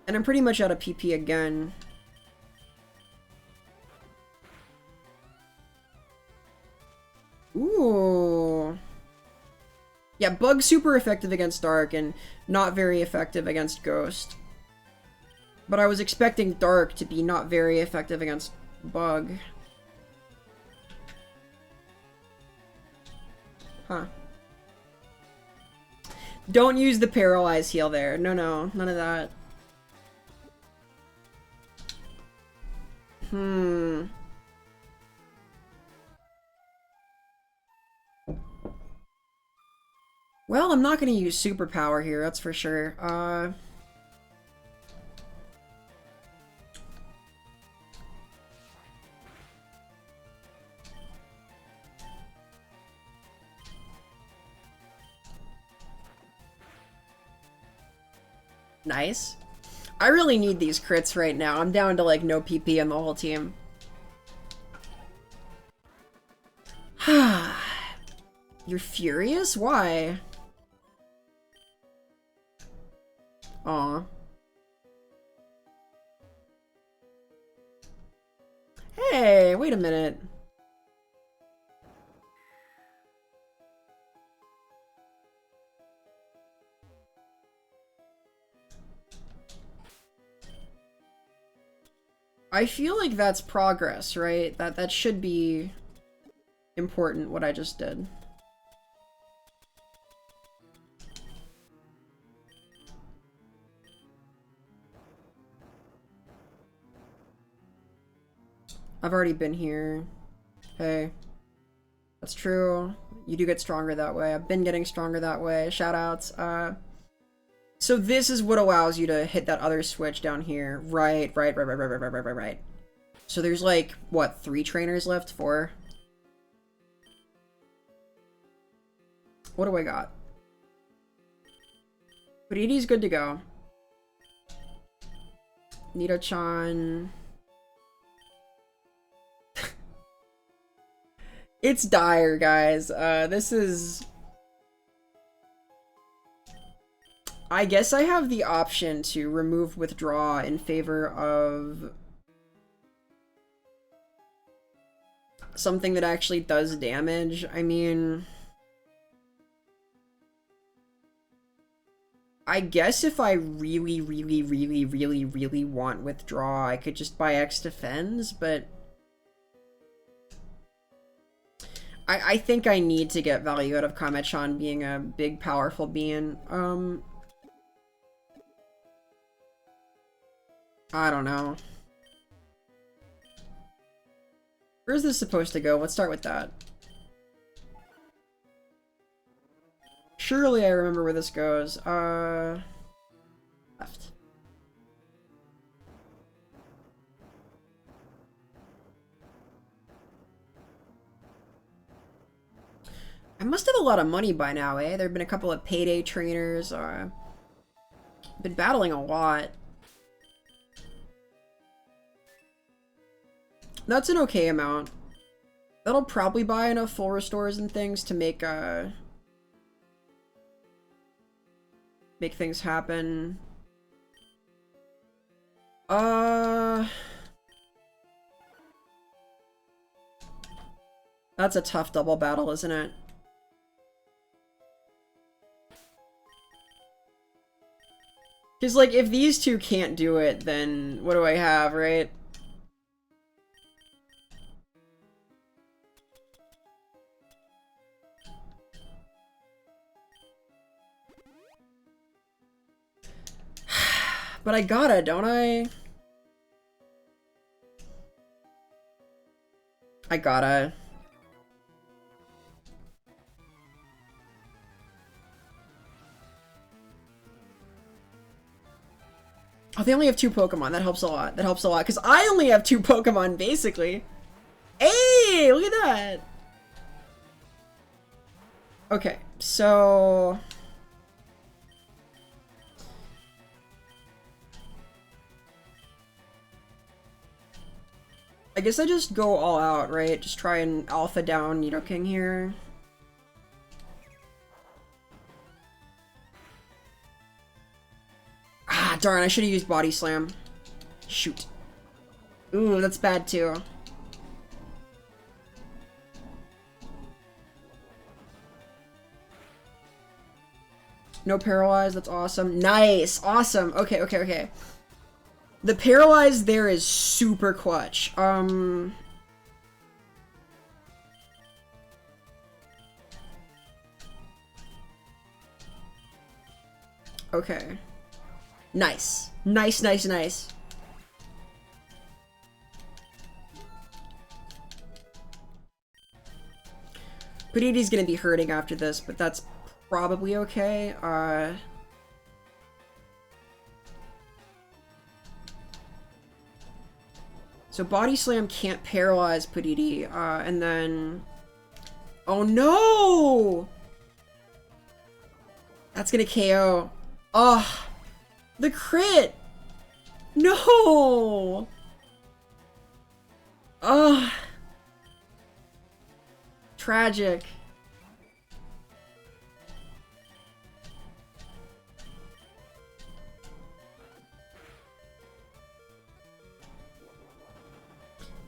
And I'm pretty much out of PP again. Ooh. Yeah, Bug's super effective against Dark and not very effective against Ghost. But I was expecting Dark to be not very effective against Bug. Huh. Don't use the Paralyze heal there. No, no, none of that. Well, I'm not gonna use superpower here, that's for sure. Nice. I really need these crits right now. I'm down to like no PP on the whole team. You're furious? Why? Aw. Hey, wait a minute. I feel like that's progress, right? That should be important, what I just did. I've already been here. Hey. That's true. You do get stronger that way. I've been getting stronger that way. Shoutouts. So this is what allows you to hit that other switch down here. Right. So there's like, what, 3 trainers left? 4? What do I got? Buridi's good to go. Nido-chan. It's dire, guys. This is... I guess I have the option to remove withdraw in favor of something that actually does damage. I mean... I guess if I really want withdraw, I could just buy X defends, but... I think I need to get value out of Kame-chan being a big, powerful being. I don't know. Where's this supposed to go? Let's start with that. Surely I remember where this goes. Left. I must have a lot of money by now, eh? There have been a couple of payday trainers. Been battling a lot. That's an okay amount. That'll probably buy enough full restores and things to make things happen. That's a tough double battle, isn't it? Because, like, if these two can't do it, then what do I have, right? But I gotta, don't I? I gotta. Oh, they only have 2 Pokemon. That helps a lot. That helps a lot. Because I only have 2 Pokemon, basically. Hey, look at that. Okay, so... I guess I just go all out, right? Just try and alpha down Nidoking here. Ah, darn, I should have used Body Slam. Shoot. Ooh, that's bad too. No Paralyze, that's awesome. Nice, awesome. Okay. The Paralyze there is super clutch. Okay. Nice. Nice. Paridi's gonna be hurting after this, but that's probably okay. So Body Slam can't paralyze Paridi, and then... Oh no! That's gonna KO. Oh! The crit! No! Ugh. Tragic.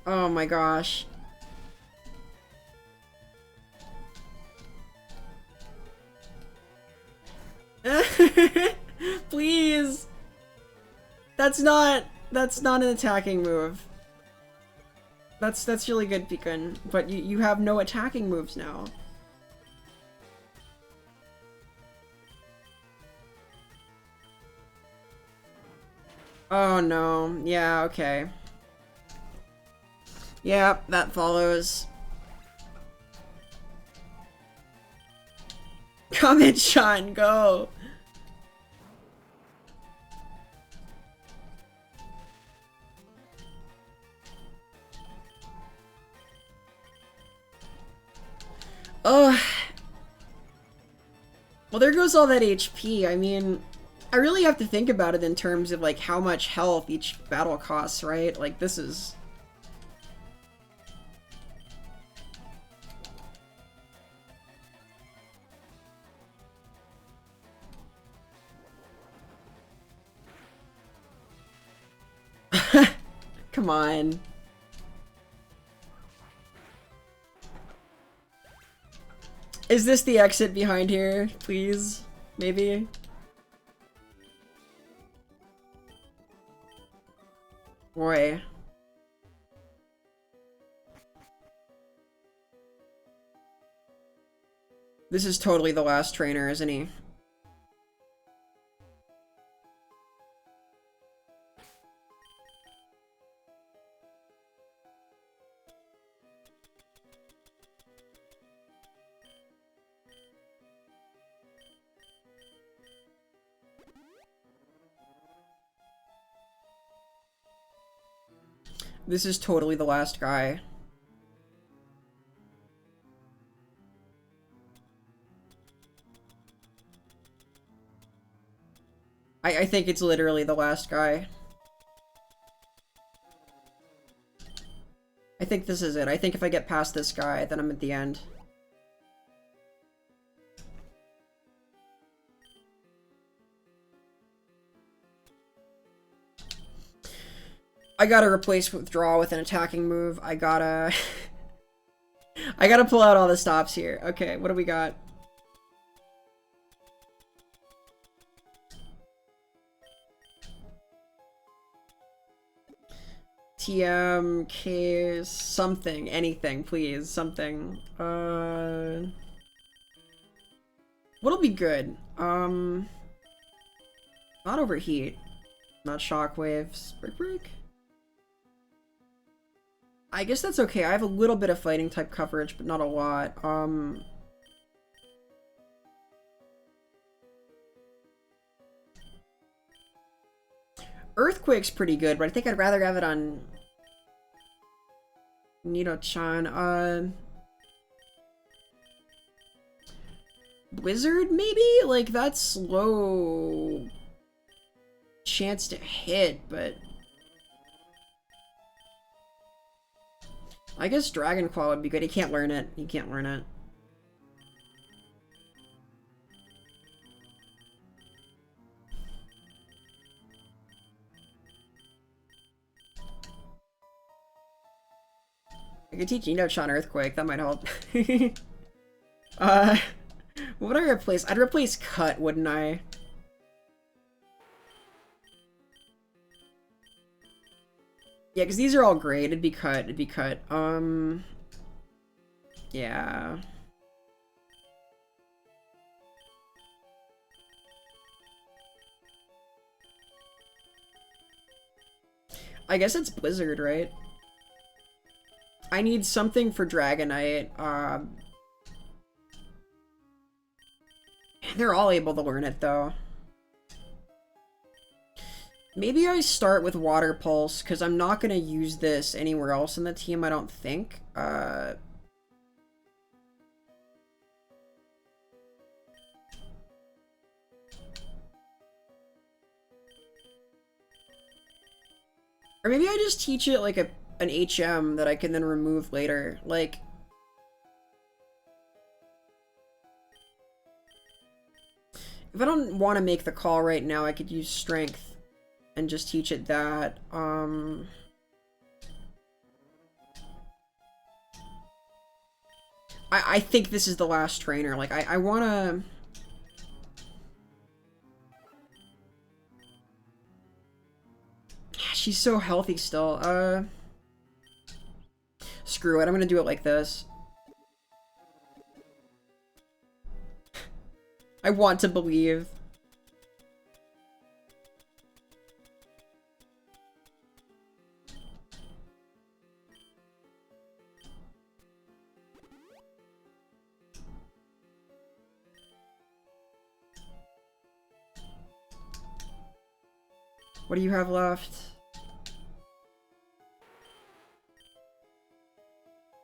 Oh my gosh. Please. That's not an attacking move. That's really good, Pekin, but you have no attacking moves now. Oh no. Yeah, okay. Yeah, that follows. Come in, Sean, go. Ugh. Well, there goes all that HP. I mean, I really have to think about it in terms of, like, how much health each battle costs, right? Like, this is... Come on. Is this the exit behind here, please? Maybe? Boy. This is totally the last trainer, isn't he? This is totally the last guy. I think it's literally the last guy. I think this is it. I think if I get past this guy, then I'm at the end. I gotta replace withdraw with an attacking move. I gotta... I gotta pull out all the stops here. Okay, what do we got? TM, K, something, anything, please, something. What'll be good? Not overheat. Not shockwaves. Brick break? I guess that's okay. I have a little bit of fighting type coverage, but not a lot. Earthquake's pretty good, but I think I'd rather have it on Nido-chan. Blizzard, maybe? Like, that's low chance to hit, but... I guess Dragon Claw would be good. He can't learn it. He can't learn it. I could teach Ino-chan Earthquake. That might help. What would I replace? I'd replace Cut, wouldn't I? Yeah, because these are all great. It'd be Cut. It'd be Cut. Yeah. I guess it's Blizzard, right? I need something for Dragonite. They're all able to learn it, though. Maybe I start with Water Pulse, because I'm not going to use this anywhere else in the team, I don't think. Or maybe I just teach it like an HM that I can then remove later. Like, if I don't want to make the call right now, I could use strength and just teach it that. I think this is the last trainer. Like, I want to... She's so healthy still. Screw it. I'm gonna do it like this. I want to believe. What do you have left?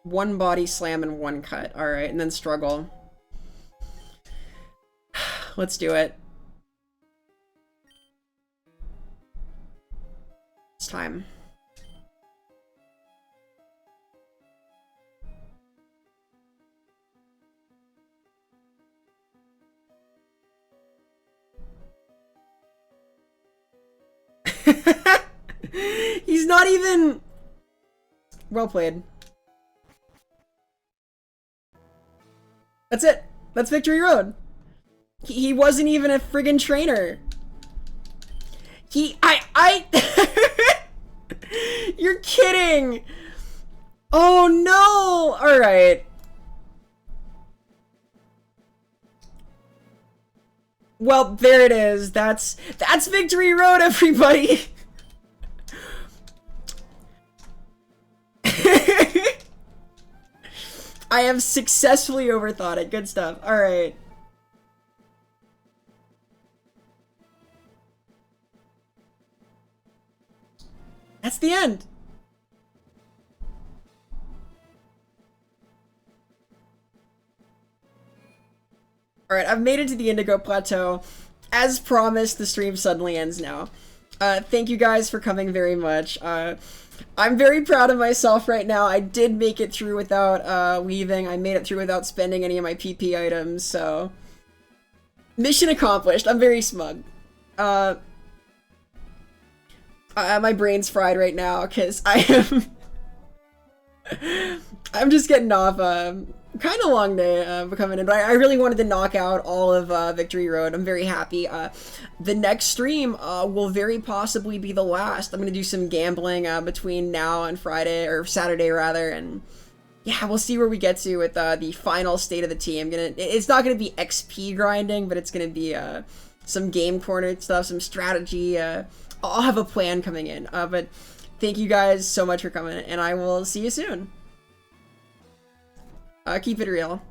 One body slam and one cut. Alright, and then struggle. Let's do it. It's time. He's not even... Well played. That's it. That's Victory Road. He wasn't even a friggin' trainer. You're kidding! Oh no! Alright. Well, there it is. That's Victory Road, everybody! I have successfully overthought it. Good stuff. Alright. That's the end. Alright, I've made it to the Indigo Plateau. As promised, the stream suddenly ends now. Thank you guys for coming very much. I'm very proud of myself right now. I did make it through without leaving. I made it through without spending any of my PP items, so... Mission accomplished. I'm very smug. My brain's fried right now, because I am... I'm just getting off kind of long day coming in, but I really wanted to knock out all of Victory Road. I'm very happy. The next stream will very possibly be the last. I'm gonna do some gambling between now and Friday, or Saturday rather, and yeah, we'll see where we get to with the final state of the team. It's not gonna be XP grinding, but it's gonna be some game corner stuff, some strategy. I'll have a plan coming in. But thank you guys so much for coming, and I will see you soon. Keep it real.